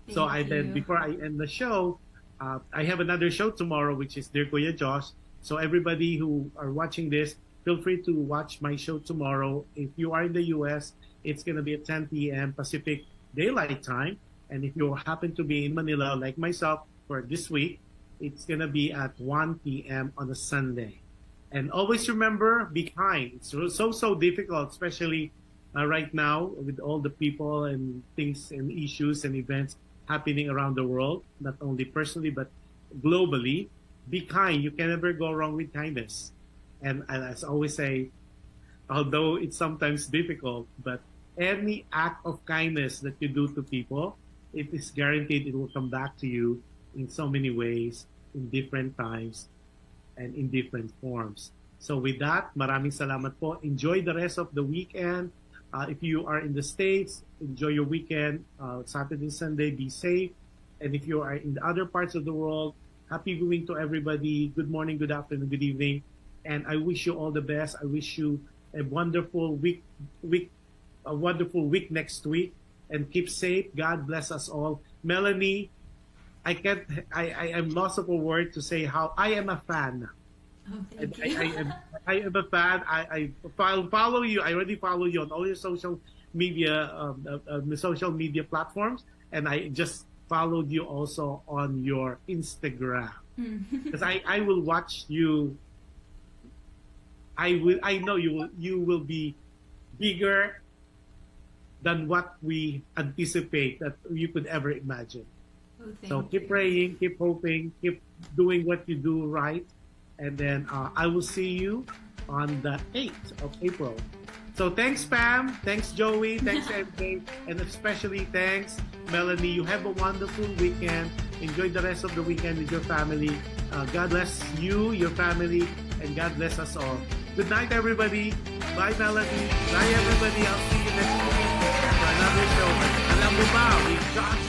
Thank you. Before I end the show, I have another show tomorrow, which is Dear Kuya Josh. So everybody who are watching this, feel free to watch my show tomorrow. If you are in the U.S., it's going to be at 10 p.m. Pacific Daylight Time. And if you happen to be in Manila, like myself, for this week, it's going to be at 1 p.m. on a Sunday. And always remember, be kind. It's so difficult, especially right now with all the people and things and issues and events happening around the world, not only personally, but globally. Be kind. You can never go wrong with kindness. And as I always say, although it's sometimes difficult, but any act of kindness that you do to people, it is guaranteed it will come back to you in so many ways, in different times, and in different forms. So with that, maraming salamat po. Enjoy the rest of the weekend. If you are in the States, enjoy your weekend. Saturday, Sunday, be safe. And if you are in the other parts of the world, happy viewing to everybody. Good morning, good afternoon, good evening. And I wish you all the best. I wish you a wonderful week next week. And keep safe. God bless us all. Melanie, I am lost of a word to say how I am a fan. Oh, thank you. I am a fan. I follow you. I already follow you on all your social media platforms, and I just followed you also on your Instagram. Because I will watch you. I know you will be bigger than what we anticipate that you could ever imagine. Oh, So thank keep you. praying, keep hoping, keep doing what you do right. And then I will see you on the 8th of April. So thanks, Pam. Thanks, Joey. Thanks, MK. And especially thanks, Melanie. You have a wonderful weekend. Enjoy the rest of the weekend with your family. God bless you, your family, and God bless us all. Good night, everybody. Bye, Melanie. Bye, everybody. I'll see you next week for another show. Alam mo ba, with Josh